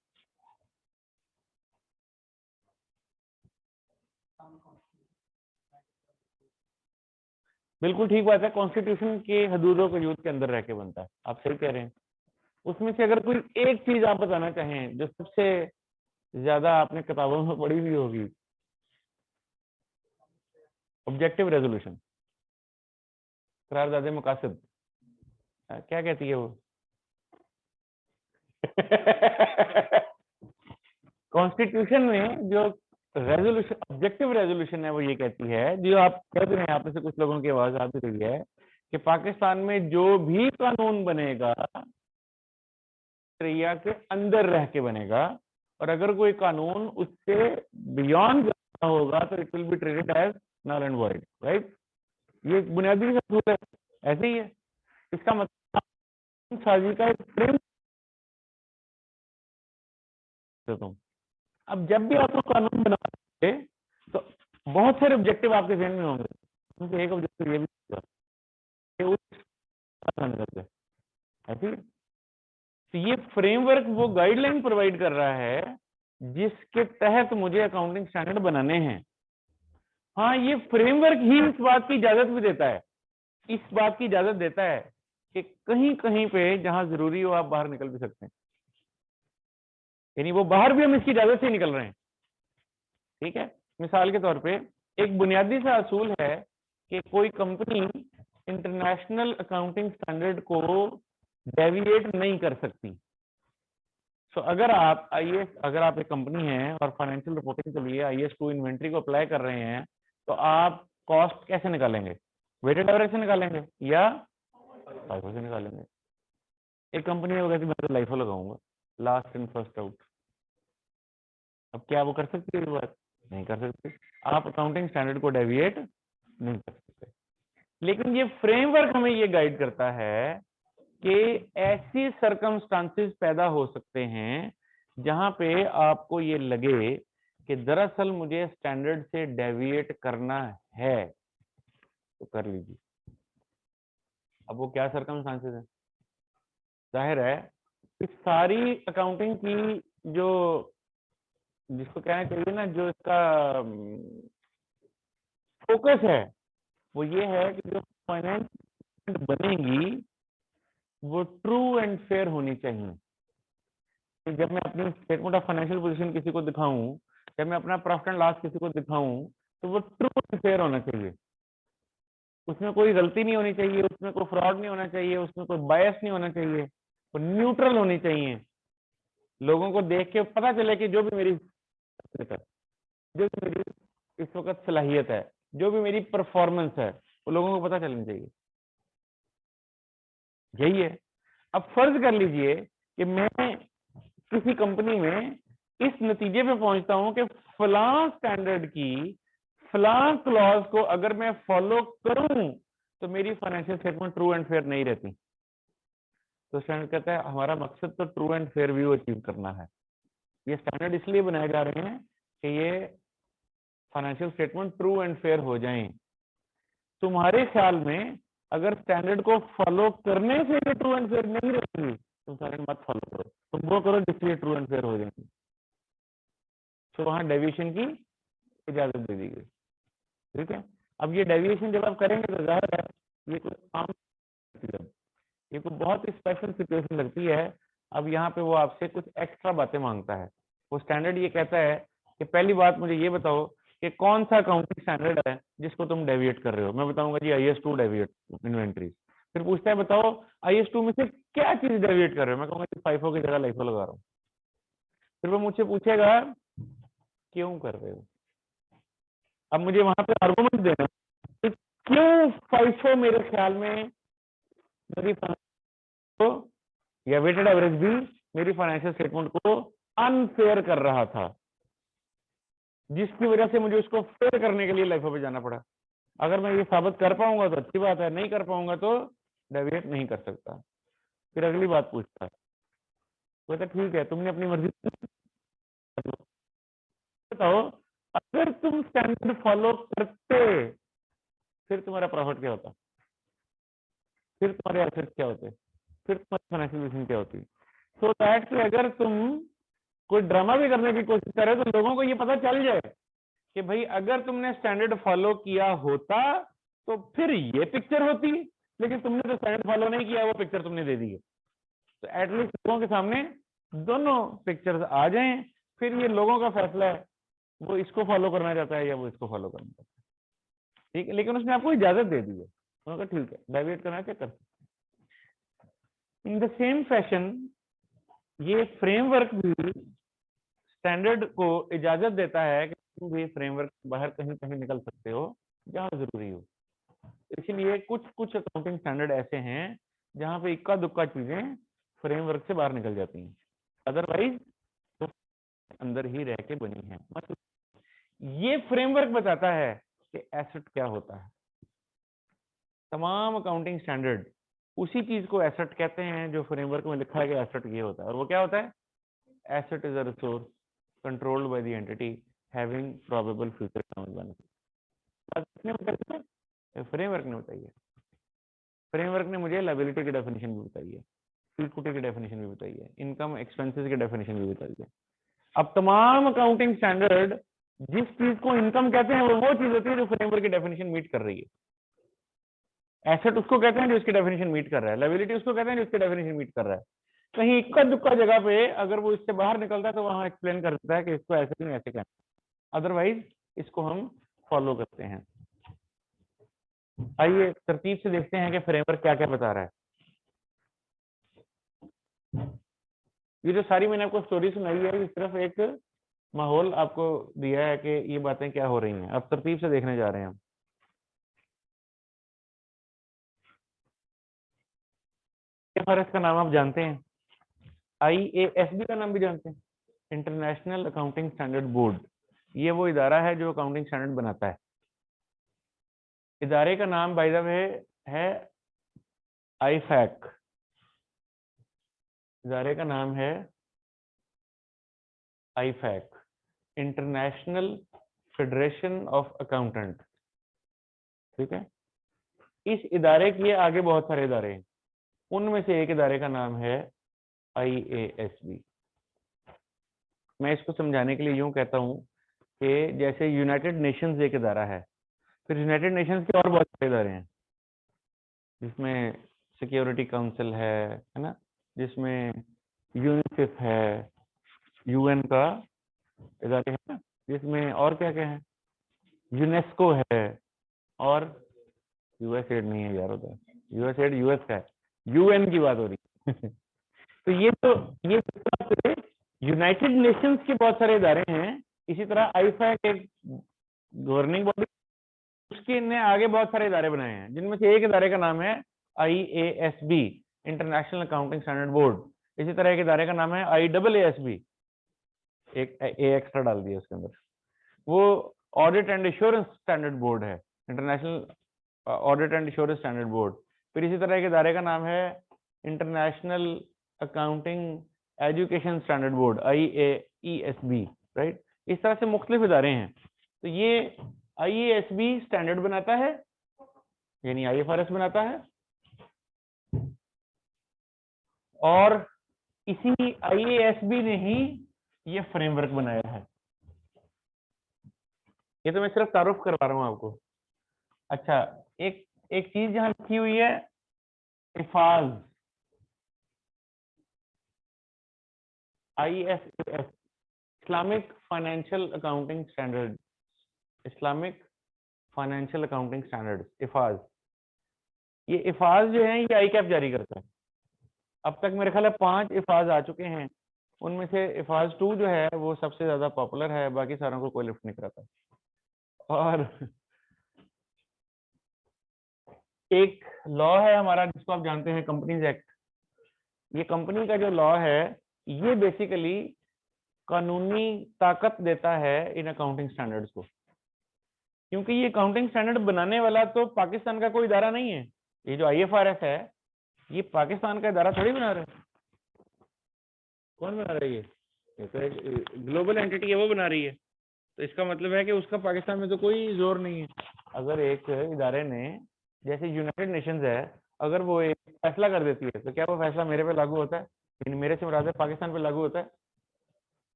बिल्कुल ठीक बात है, कॉन्स्टिट्यूशन के हदूदों कयूद के अंदर रह के बनता है, आप सही कह रहे हैं। उसमें से अगर कोई एक चीज आप बताना चाहें जो सबसे ज्यादा आपने किताबों में पढ़ी हुई होगी, ऑब्जेक्टिव रेजोल्यूशन, करारदादे मकासद, क्या कहती है वो? कॉन्स्टिट्यूशन में जो रेजोल्यूशन, ऑब्जेक्टिव रेजोल्यूशन है, वो ये कहती है, जो आप कह रहे हैं, आप में से कुछ लोगों की आवाज आ भी रही है, कि पाकिस्तान में जो भी कानून बनेगा शरिया के अंदर रह के बनेगा, और अगर कोई कानून उससे बियॉन्ड होगा तो it will be treated as null and void, right? ये बुनियादी असूल है, ऐसे ही है। इसका मतलब साजी का एक फ्रेम। तुम अब जब भी आपको कानून बनाते तो बहुत सारे ऑब्जेक्टिव आपके जहन में होंगे, उनसे एक ऑब्जेक्टिव ये भी ऐसे। तो ये फ्रेमवर्क वो गाइडलाइन प्रोवाइड कर रहा है जिसके तहत मुझे अकाउंटिंग स्टैंडर्ड बनाने हैं। हाँ, ये फ्रेमवर्क ही इस बात की इजाजत भी देता है, इस बात की इजाजत देता है कि कहीं कहीं पे जहां जरूरी हो आप बाहर निकल भी सकते हैं, यानी वो बाहर भी हम इसकी इजाजत से निकल रहे हैं। ठीक है, मिसाल के तौर पे एक बुनियादी सा असूल है कि कोई कंपनी इंटरनेशनल अकाउंटिंग स्टैंडर्ड को डेविएट नहीं कर सकती। सो अगर आप अगर आप एक कंपनी है और फाइनेंशियल रिपोर्टिंग के लिए IAS 2 इन्वेंट्री को अप्लाई कर रहे हैं, तो आप कॉस्ट कैसे निकालेंगे? वेटेड एवरेज से निकालेंगे या LIFO से निकालेंगे? एक कंपनी है वो कहती है मैं तो LIFO लगाऊंगा, लास्ट इन फर्स्ट आउट। अब क्या वो कर सकती है? बात नहीं कर सकते, आप अकाउंटिंग स्टैंडर्ड को डेविएट नहीं कर सकते। लेकिन ये फ्रेमवर्क हमें ये गाइड करता है कि ऐसी सरकमस्टांसेस पैदा हो सकते हैं जहां पे आपको ये लगे कि दरअसल मुझे स्टैंडर्ड से डेविएट करना है, तो कर लीजिए। अब वो क्या सरकमस्टांसेस है? जाहिर है इस सारी अकाउंटिंग की जो, जिसको कहना चाहिए ना, जो इसका फोकस है वो ये है कि जो फाइनेंस बनेगी वो ट्रू एंड फेयर होनी चाहिए। कि जब मैं अपनी स्टेटमेंट ऑफ फाइनेंशियल पोजीशन किसी को दिखाऊं, जब मैं अपना प्रॉफिट एंड लॉस किसी को दिखाऊं, तो वो ट्रू एंड फेयर होना चाहिए, उसमें कोई गलती नहीं होनी चाहिए, उसमें कोई फ्रॉड नहीं होना चाहिए, उसमें कोई बायस नहीं होना चाहिए, वो न्यूट्रल होनी चाहिए। लोगों को देख के पता चले कि जो भी मेरी इस वक्त सलाहियत है, जो भी मेरी परफॉर्मेंस है, वो लोगों को पता चलनी चाहिए। यही है। अब फर्ज कर लीजिए कि मैं किसी कंपनी में इस नतीजे पे पहुंचता हूं कि फलां स्टैंडर्ड की फलां क्लॉज को अगर मैं फॉलो करूं तो मेरी financial statement true and fair नहीं रहती। तो स्टैंडर्ड कहता है हमारा मकसद तो true and fair view achieve करना है। ये स्टैंडर्ड इसलिए बनाए जा रहे हैं कि ये financial statement true and fair हो जाएं। तुम्हारे ख्याल में अगर स्टैंडर्ड को फॉलो करने से ये ट्रू एंड फेयर नहीं रहेगी, तुम स्टैंडर्ड मत फॉलो करो, तुम वो करो जिससे ट्रू एंड फेयर हो जाएंगे। तो वहां डेविएशन की इजाजत दे दी गई। ठीक है, अब ये डेविएशन जब आप करेंगे तो जाहिर है ये कुछ आम, ये कोई बहुत स्पेशल सिचुएशन लगती है। अब यहाँ पे वो आपसे कुछ एक्स्ट्रा बातें मांगता है। वो स्टैंडर्ड ये कहता है कि पहली बात मुझे ये बताओ कि कौन सा अकाउंटिंग स्टैंडर्ड है जिसको तुम डेविएट कर रहे हो। मैं बताऊंगा जी IS2 डेविएट इन्वेंट्री। फिर पूछता है बताओ IS2 में से क्या चीज डेविएट कर रहे हो। मैं कहूंगा FIFO की जगह LIFO लगा रहा हूँ। फिर वो मुझसे पूछेगा क्यों कर रहे हो। अब मुझे वहां पे आर्गुमेंट देना कि क्यों FIFO मेरे ख्याल में मेरी तो या वेटेड एवरेज भी मेरी फाइनेंशियल स्टेटमेंट को अनफेयर कर रहा था, जिसकी वजह से मुझे उसको फेयर करने के लिए LIFO पे जाना पड़ा। अगर मैं ये साबित कर पाऊंगा तो अच्छी बात है, नहीं कर पाऊंगा तो डेविएट नहीं कर सकता। फिर अगली बात पूछता है, तो ठीक है तुमने अपनी मर्जी बताओ, अगर तुम स्टैंडर्ड फॉलो करते फिर तुम्हारा प्रॉफिट क्या होता, फिर तुम्हारे एसेट्स क्या होते, फिर तुम्हारी फाइनेंशियल पोजीशन क्या होती। सो दैट अगर तुम कोई ड्रामा भी करने की कोशिश करे तो लोगों को ये पता चल जाए कि भाई अगर तुमने स्टैंडर्ड फॉलो किया होता तो फिर ये पिक्चर होती, लेकिन तुमने तो स्टैंडर्ड फॉलो नहीं किया, वो पिक्चर तुमने दे दी है। तो एटलीस्ट लोगों के सामने दोनों पिक्चर्स आ जाएं, फिर ये लोगों का फैसला है वो इसको फॉलो करना चाहता है या वो इसको फॉलो करना चाहता है। ठीक है, लेकिन उसने आपको इजाजत दे दी है, उन्होंने कहा ठीक है डेविएट करना क्या कर सकते। इन द सेम फैशन ये फ्रेमवर्क भी स्टैंडर्ड को इजाजत देता है कि तुम भी फ्रेमवर्क बाहर कहीं कहीं निकल सकते हो जहां जरूरी हो। इसलिए कुछ कुछ अकाउंटिंग स्टैंडर्ड ऐसे हैं जहां पे इक्का दुक्का चीजें फ्रेमवर्क से बाहर निकल जाती हैं, अदरवाइज तो अंदर ही रह के बनी है। मतलब ये फ्रेमवर्क बताता है कि एसेट क्या होता है। तमाम अकाउंटिंग स्टैंडर्ड उसी चीज को एसेट कहते हैं जो फ्रेमवर्क में लिखा है कि एसेट ये होता है। और वो क्या होता है, asset is a resource controlled by the entity having probable future economic benefit। Framework ने बताई है, फ्रेमवर्क ने मुझे लायबिलिटी की डेफिनेशन भी बताई है, इक्विटी की डेफिनेशन भी बताई है, इनकम एक्सपेंसेस की डेफिनेशन भी बताई है। अब तमाम अकाउंटिंग स्टैंडर्ड जिस चीज को इनकम कहते हैं वो चीज होती है जो फ्रेमवर्क की डेफिनेशन मीट कर रही है। एसेट उसको कहते हैं जो इसकी डेफिनेशन मीट कर रहा है, लायबिलिटी उसको कहते हैं जो इसकी डेफिनेशन मीट कर रहा है। कहीं इक्का दुक्का जगह पे अगर वो इससे बाहर निकलता है तो वहां एक्सप्लेन कर देता है कि इसको ऐसे नहीं ऐसे कहना, अदरवाइज इसको हम फॉलो करते हैं। आइए तरतीब से देखते हैं कि फ्रेमवर्क क्या क्या बता रहा है। ये जो सारी मैंने आपको स्टोरी सुनाई है सिर्फ एक माहौल आपको दिया है कि ये बातें क्या हो रही हैं। अब तरतीब से देखने जा रहे हैं हम। IFRS का नाम आप जानते हैं, IASB का नाम भी जानते हैं, इंटरनेशनल अकाउंटिंग स्टैंडर्ड बोर्ड। ये वो इदारा है जो अकाउंटिंग स्टैंडर्ड बनाता है। इदारे का नाम बाय द वे है IFAC। इदारे का नाम है IFAC, international federation of accountant. ठीक है, इस इदारे के आगे बहुत सारे इदारे हैं, उनमें से एक इदारे का नाम है IASB। मैं इसको समझाने के लिए यूं कहता हूं कि जैसे यूनाइटेड नेशंस एक इदारा है, फिर यूनाइटेड नेशंस के और बहुत सारे इदारे हैं जिसमें सिक्योरिटी काउंसिल है ना, जिसमें यूनिसेफ है, UN का इदारे है ना, जिसमें और क्या क्या है, यूनेस्को है, और USAID नहीं है यार, उधर USAID US का है, UN की बात हो रही है। तो ये यूनाइटेड नेशंस के बहुत सारे इदारे हैं। इसी तरह IFAC एक गवर्निंग बॉडी, उसके ने आगे बहुत सारे इदारे बनाए हैं, जिनमें से एक इदारे का नाम है IASB, international accounting standard board. इसी तरह एक इदारे का नाम है IAASB, एक ए एक्स्ट्रा डाल दिया उसके अंदर, वो audit and assurance standard board है, international audit and assurance standard board. फिर इसी तरह एक इदारे का नाम है international accounting education standard board, IAESB, right. इस तरह से मुख्तलिफ इदारे हैं। तो ये IASB स्टैंडर्ड बनाता है, यानी IFRS बनाता है, और इसी IASB ने ही ये फ्रेमवर्क बनाया है। ये तो मैं सिर्फ तारुफ करवा रहा हूं आपको। अच्छा, एक एक चीज यहां लिखी हुई है, इफाज, IFAS, Islamic financial accounting standard, Islamic financial accounting standard, इफाज। ये इफाज जो है ये ICAP जारी करता है। अब तक मेरे ख्याल है 5 इफाज आ चुके हैं, उनमें से इफाज 2 जो है वो सबसे ज्यादा पॉपुलर है, बाकी सारों को कोई लिफ्ट नहीं कराता। और एक लॉ है हमारा जिसको आप जानते हैं, कंपनीज एक्ट। ये कंपनी का जो लॉ है ये बेसिकली कानूनी ताकत देता है इन अकाउंटिंग स्टैंडर्ड्स को, क्योंकि ये अकाउंटिंग स्टैंडर्ड बनाने वाला तो पाकिस्तान का कोई इदारा नहीं है। ये जो IFRS है ये पाकिस्तान का इदारा थोड़ी बना रहा है। कौन बना रहा है? ये तो एक ग्लोबल एंटिटी है, वो बना रही है। तो इसका मतलब है कि उसका पाकिस्तान में तो कोई जोर नहीं है। अगर एक इदारे ने, जैसे यूनाइटेड नेशंस है, अगर वो एक फैसला कर देती है तो क्या वो फैसला मेरे पे लागू होता है? मेरे से मुराद है पाकिस्तान पे लागू होता है?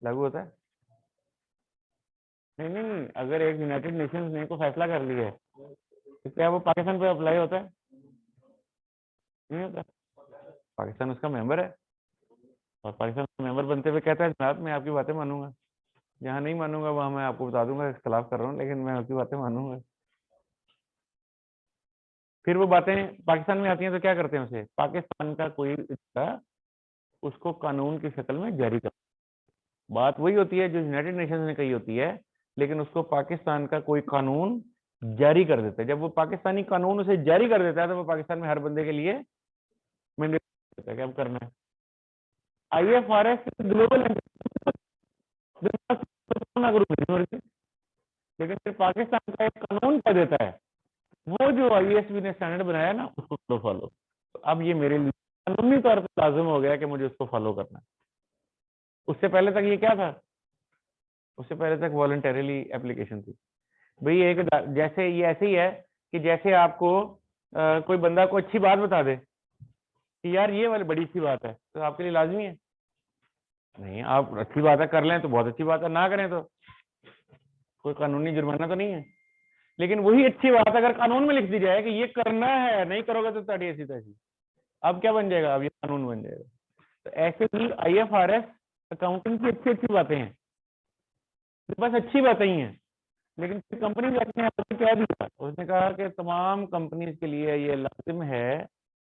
लागू होता है? नहीं नहीं, अगर एक यूनाइटेड नेशंस ने को फैसला कर लिया है तो क्या वो पाकिस्तान पे अप्लाई होता है? नहीं होता। पाकिस्तान उसका मेंबर है, और पाकिस्तान मेंबर बनते हुए कहता है जनाब मैं आपकी बातें मानूंगा, जहाँ नहीं मानूंगा वहां मैं आपको बता दूंगा इख्तलाफ कर रहा हूँ, लेकिन मैं आपकी बातें मानूंगा। फिर वो बातें पाकिस्तान में आती हैं तो क्या करते हैं, उसे पाकिस्तान का कोई इदारा उसको कानून की शक्ल में जारी कर, बात वही होती है जो यूनाइटेड नेशंस ने कही होती है, लेकिन उसको पाकिस्तान का कोई कानून जारी कर देता है। जब वो पाकिस्तानी कानून उसे जारी कर देता है तो वो पाकिस्तान में हर बंदे के लिए मैंडेट देता है कि अब करना है। IFRS ग्लोबल, लेकिन फिर पाकिस्तान का एक कानून क्या देता है, वो जो IASB ने स्टैंडर्ड बनाया ना उसको फॉलो। तो अब ये मेरे लिए कानूनी तौर पर लाजिम हो गया कि मुझे उसको फॉलो करना है। उससे पहले तक ये क्या था? उससे पहले तक वॉलंटरीली एप्लीकेशन थी। भाई एक जैसे ये ऐसे ही है कि जैसे आपको कोई बंदा को अच्छी बात बता दे कि यार ये वाली बड़ी अच्छी बात है, तो आपके लिए लाजमी है? नहीं, आप अच्छी बात है कर लें तो बहुत अच्छी बात है, ना करें तो कोई कानूनी जुर्माना तो नहीं है। लेकिन वही अच्छी बात अगर कानून में लिख दी जाए कि ये करना है, नहीं करोगे तो ताड़ी ऐसी तैसी, अब क्या बन जाएगा? अब ये कानून बन जाएगा। तो ऐसे ही IFRS अकाउंटिंग की अच्छी अच्छी बातें हैं, बस अच्छी बातें ही हैं। लेकिन फिर कंपनी ने क्या दिया, उसने कहा कि तमाम कंपनीज के लिए ये लाजिम है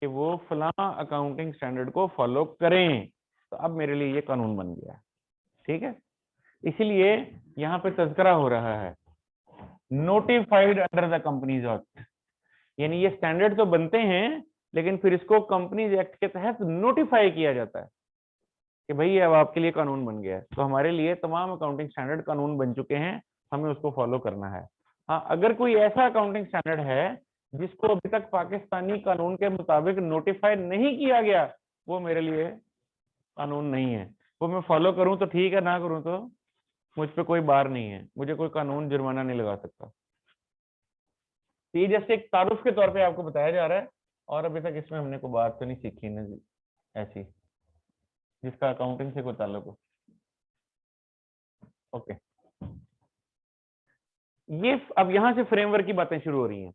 कि वो फलां अकाउंटिंग स्टैंडर्ड को फॉलो करें। तो अब मेरे लिए ये कानून बन गया, ठीक है। इसीलिए यहाँ पे तज़किरा हो रहा है notified under the companies act, यानी ये स्टैंडर्ड तो बनते हैं लेकिन फिर इसको कंपनीज एक्ट के तहत नोटिफाई किया जाता है कि भाई अब आपके लिए कानून बन गया है। तो हमारे लिए तमाम अकाउंटिंग स्टैंडर्ड कानून बन चुके हैं, हमें उसको फॉलो करना है। हाँ, अगर कोई ऐसा अकाउंटिंग स्टैंडर्ड है जिसको अभी तक पाकिस्तानी कानून के मुताबिक नोटिफाई नहीं किया गया, वो मेरे लिए कानून नहीं है। वो मैं फॉलो करूं तो ठीक है, ना करूं तो मुझ पर कोई बार नहीं है, मुझे कोई कानून जुर्माना नहीं लगा सकता। तो ये जैसे एक तारुफ के तौर पे आपको बताया जा रहा है, और अभी तक इसमें हमने कोई बात तो नहीं सीखी ना जी ऐसी जिसका अकाउंटिंग से कोई ताल्लुक हो। ओके, ये अब यहां से फ्रेमवर्क की बातें शुरू हो रही हैं।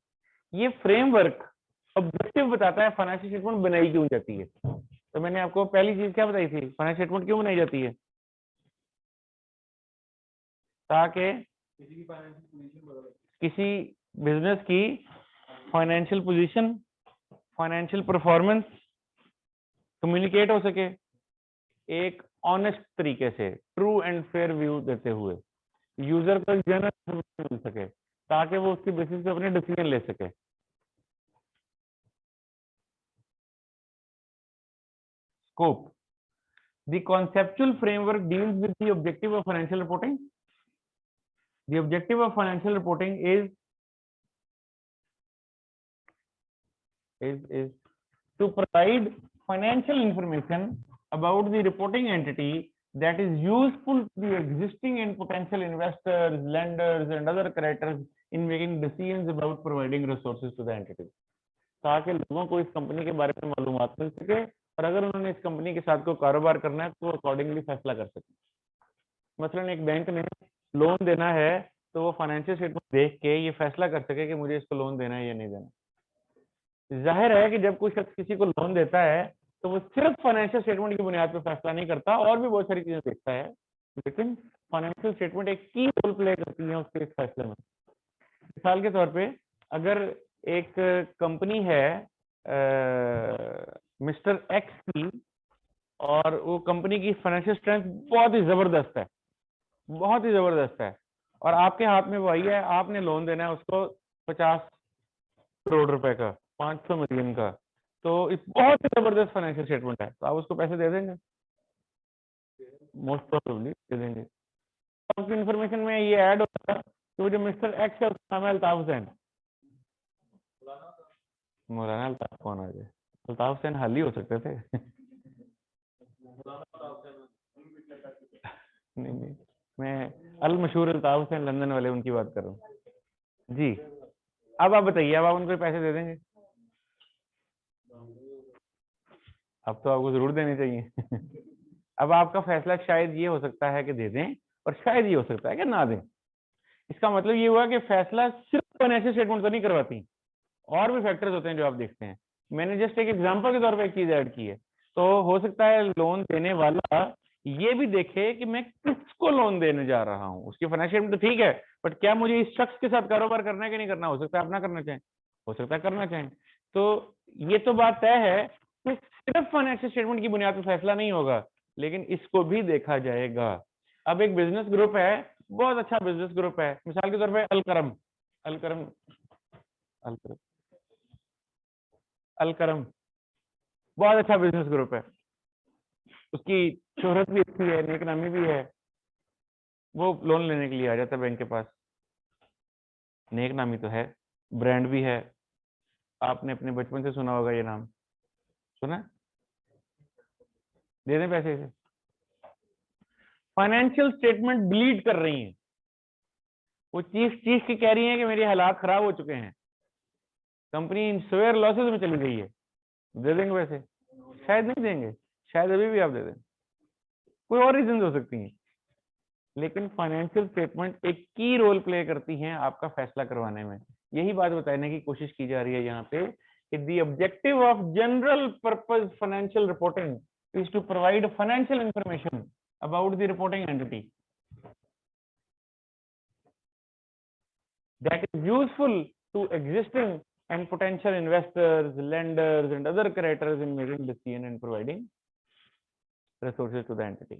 ये फ्रेमवर्क ऑब्जेक्टिव बताता है फाइनेंशियल स्टेटमेंट बनाई क्यों जाती है। तो मैंने आपको पहली चीज क्या बताई थी, फाइनेंशियल स्टेटमेंट क्यों बनाई जाती है? ताकि किसी बिजनेस की financial position, financial performance communicate हो सके एक ऑनेस्ट तरीके से, ट्रू एंड फेयर व्यू देते हुए, यूजर को जनरल मिल सके ताकि वो उसकी बेसिस पे अपने डिसीजन ले सके। Scope, the conceptual framework deals with the objective of financial reporting. The objective of financial reporting is to provide financial information about the reporting entity that is useful to the existing and potential investors, lenders and other creditors in making decisions about providing resources to the entity, ताकि लोगों को इस company के बारे में मालूमात मिल सके और अगर उन्होंने इस कंपनी के साथ कोई कारोबार करना है तो अकॉर्डिंगली फैसला कर सके। मसलन एक बैंक ने लोन देना है तो वो फाइनेंशियल स्टेटमेंट देख के ये फैसला कर सके कि मुझे इसको लोन देना है या नहीं देना। जाहिर है कि जब कोई शख्स किसी को लोन देता है तो वो सिर्फ फाइनेंशियल स्टेटमेंट की बुनियाद पर फैसला नहीं करता, और भी बहुत सारी चीजें देखता है, लेकिन फाइनेंशियल स्टेटमेंट एक की रोल प्ले करती है उसके इस फैसले में। मिसाल के तौर पे अगर एक कंपनी है मिस्टर एक्स की, और वो कंपनी की फाइनेंशियल स्ट्रेंथ बहुत ही जबरदस्त है, बहुत ही जबरदस्त है, और आपके हाथ में वो आई है, आपने लोन देना है उसको 50 करोड़ रुपए का, 500 मिलियन का, तो इस बहुत ही जबरदस्त फाइनेंशियल स्टेटमेंट है, तो आप उसको पैसे दे देंगे? मोस्ट प्रोबेबली दे देंगे। आपकी इन्फॉर्मेशन में ये ऐड होता है कि वो जो मिस्टर एक्स है उसका नाम है अल्ताफ हुसैन। मौलाना अल्ताफ कौन आ गए? अल्ताफ हुसैन हाल ही हो सकते थे। नहीं नहीं, मैं अल मशहूर अल्ताफ हुसैन लंदन वाले उनकी बात कर रहा हूँ जी। अब आप बताइए, अब आप उनको पैसे दे देंगे? अब तो आपको जरूर देने चाहिए। अब आपका फैसला शायद ये हो सकता है कि दे दें, और शायद ये हो सकता है कि ना दें। इसका मतलब ये हुआ कि फैसला सिर्फ फाइनेंशियल स्टेटमेंट तो नहीं करवाती, और भी फैक्टर्स होते हैं जो आप देखते हैं। मैंने जस्ट एक एग्जांपल के तौर पे एक चीज ऐड की है। तो हो सकता है लोन देने वाला ये भी देखे कि मैं किसको लोन देने जा रहा हूँ, उसकी फाइनेंशियल स्टेटमेंट तो ठीक है, बट क्या मुझे इस शख्स के साथ कारोबार करना है कि नहीं करना? हो सकता है अपना करना चाहें, हो सकता है करना चाहें। तो ये तो बात तय है कि सिर्फ फाइनेंशियल स्टेटमेंट की बुनियाद पर फैसला नहीं होगा, लेकिन इसको भी देखा जाएगा। अब एक बिजनेस ग्रुप है, बहुत अच्छा बिजनेस ग्रुप है, मिसाल के तौर पर अलकरम, अलकरम अलकरम अलकरम बहुत अच्छा बिजनेस ग्रुप है, उसकी शोहरत भी अच्छी है, नेक नामी भी है, वो लोन लेने के लिए आ जाता है बैंक के पास। नेक नामी तो है, ब्रांड भी है, आपने अपने बचपन से सुना होगा ये नाम, सुना? दे दें पैसे से? फाइनेंशियल स्टेटमेंट ब्लीड कर रही हैं, वो चीख चीख के कह रही हैं कि मेरे हालात खराब हो चुके हैं, कंपनी सवेयर लॉसेस में चली गई है। दे देंगे पैसे? शायद नहीं देंगे, शायद अभी भी आप दे दें, कोई और रीजन हो सकती हैं, लेकिन फाइनेंशियल स्टेटमेंट एक की रोल प्ले करती हैं आपका फैसला करवाने में। यही बात बताने की कोशिश की जा रही है यहाँ पे कि the objective of general purpose financial reporting is to provide financial information about the reporting entity that is useful to existing and potential investors, lenders and other creditors in making decision and providing resources to the entity.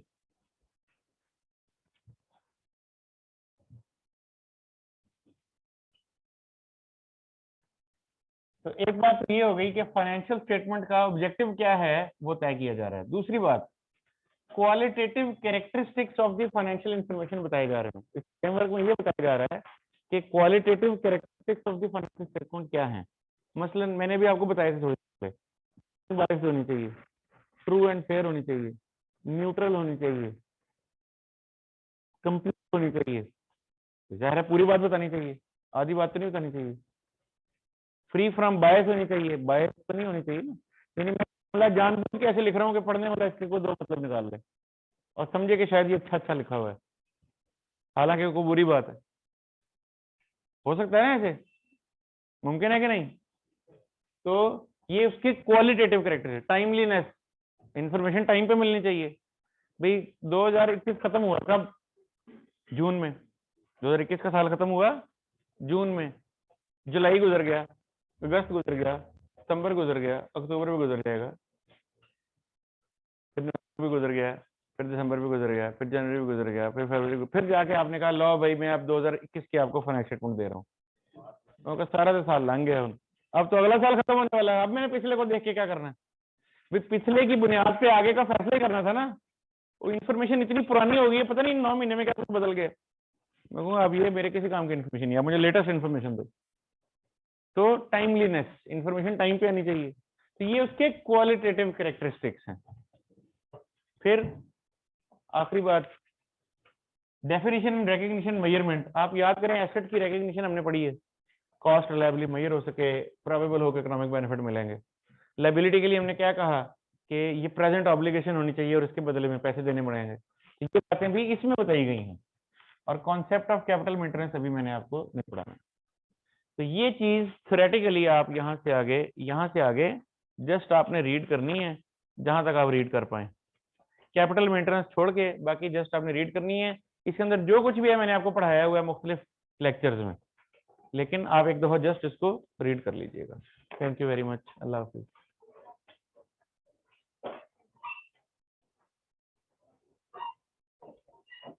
तो एक बात तो ये हो गई कि financial statement का objective क्या है वो तय किया जा रहा है। दूसरी बात, qualitative characteristics of the financial information बताए जा रहे हैं। इस फ्रेमवर्क में ये बताया जा रहा है कि qualitative characteristics of the financial statement क्या है। मसलन मैंने भी आपको बताया था थोड़ी देर पहले, बाइस होनी चाहिए, ट्रू एंड फेयर होनी चाहिए, न्यूट्रल होनी चाहिए, कंप्लीट होनी चाहिए। जाहिर है पूरी बात बतानी चाहिए, आधी बात तो नहीं बतानी चाहिए। फ्री फ्रॉम बायस होनी चाहिए, बायस तो नहीं होनी चाहिए ना, यानी मैं जानबूझ के ऐसे लिख रहा हूँ कि पढ़ने वाला इसके कोई दो मतलब निकाल ले और समझे कि शायद ये अच्छा अच्छा लिखा हुआ है, हालांकि वो बुरी बात है। हो सकता है ना ऐसे, मुमकिन है कि नहीं? तो ये उसकी क्वालिटेटिव कैरेक्टर है। टाइमलीनेस, इंफॉर्मेशन टाइम पे मिलनी चाहिए। भाई 2021 खत्म हुआ कब? जून में। 2021 का साल खत्म हुआ जून में, जुलाई गुजर गया, अगस्त गुजर गया, सितंबर गुजर गया, अक्टूबर भी गुजर जाएगा, फिर नवंबर भी गुजर गया, फिर दिसंबर भी गुजर गया, फिर जनवरी भी गुजर गया, फिर फरवरी भी, फिर जाके आपने कहा लो भाई मैं अब 2021 की आपको फाइनेंशियल स्टेटमेंट दे रहा हूँ। तो सारा तो साल लंघ गया, अब तो अगला साल खत्म होने वाला है, अब मैंने पिछले को देख के क्या करना है? भाई पिछले की बुनियाद पे आगे का फैसला करना था ना। वो इन्फॉर्मेशन इतनी पुरानी हो गई है, पता नहीं 9 महीने में क्या कुछ बदल गया। मैं कहूँगा अब ये मेरे किसी काम की इन्फॉर्मेशन नहीं है, मुझे लेटेस्ट इन्फॉर्मेशन दो। तो टाइमलीनेस, इंफॉर्मेशन टाइम पे आनी चाहिए। तो ये उसके क्वालिटेटिव कैरेक्टरिस्टिक्स हैं। फिर आखिरी बात, डेफिनेशन एंड रिकग्निशन मेजरमेंट। आप याद करें एसेट की रिकग्निशन हमने पढ़ी है, कॉस्ट रिलायबली मेजर हो सके, प्रोबेबल हो के इकोनॉमिक बेनिफिट मिलेंगे। लायबिलिटी के लिए हमने क्या कहा कि ये प्रेजेंट ऑब्लिगेशन होनी चाहिए और इसके बदले में पैसे देने पड़ेंगे। ये बातें भी इसमें बताई गई हैं। और कॉन्सेप्ट ऑफ कैपिटल मेंटेनेंस अभी मैंने आपको नहीं पढ़ाना। तो ये चीज थ्योरेटिकली आप यहाँ से आगे जस्ट आपने रीड करनी है जहां तक आप रीड कर पाए। कैपिटल मेंटेनेंस छोड़ के बाकी जस्ट आपने रीड करनी है। इसके अंदर जो कुछ भी है मैंने आपको पढ़ाया हुआ है मुख्तलिफ लेक्चर्स में, लेकिन आप एक दफा जस्ट इसको रीड कर लीजिएगा। Thank you very much. Allah Hafiz.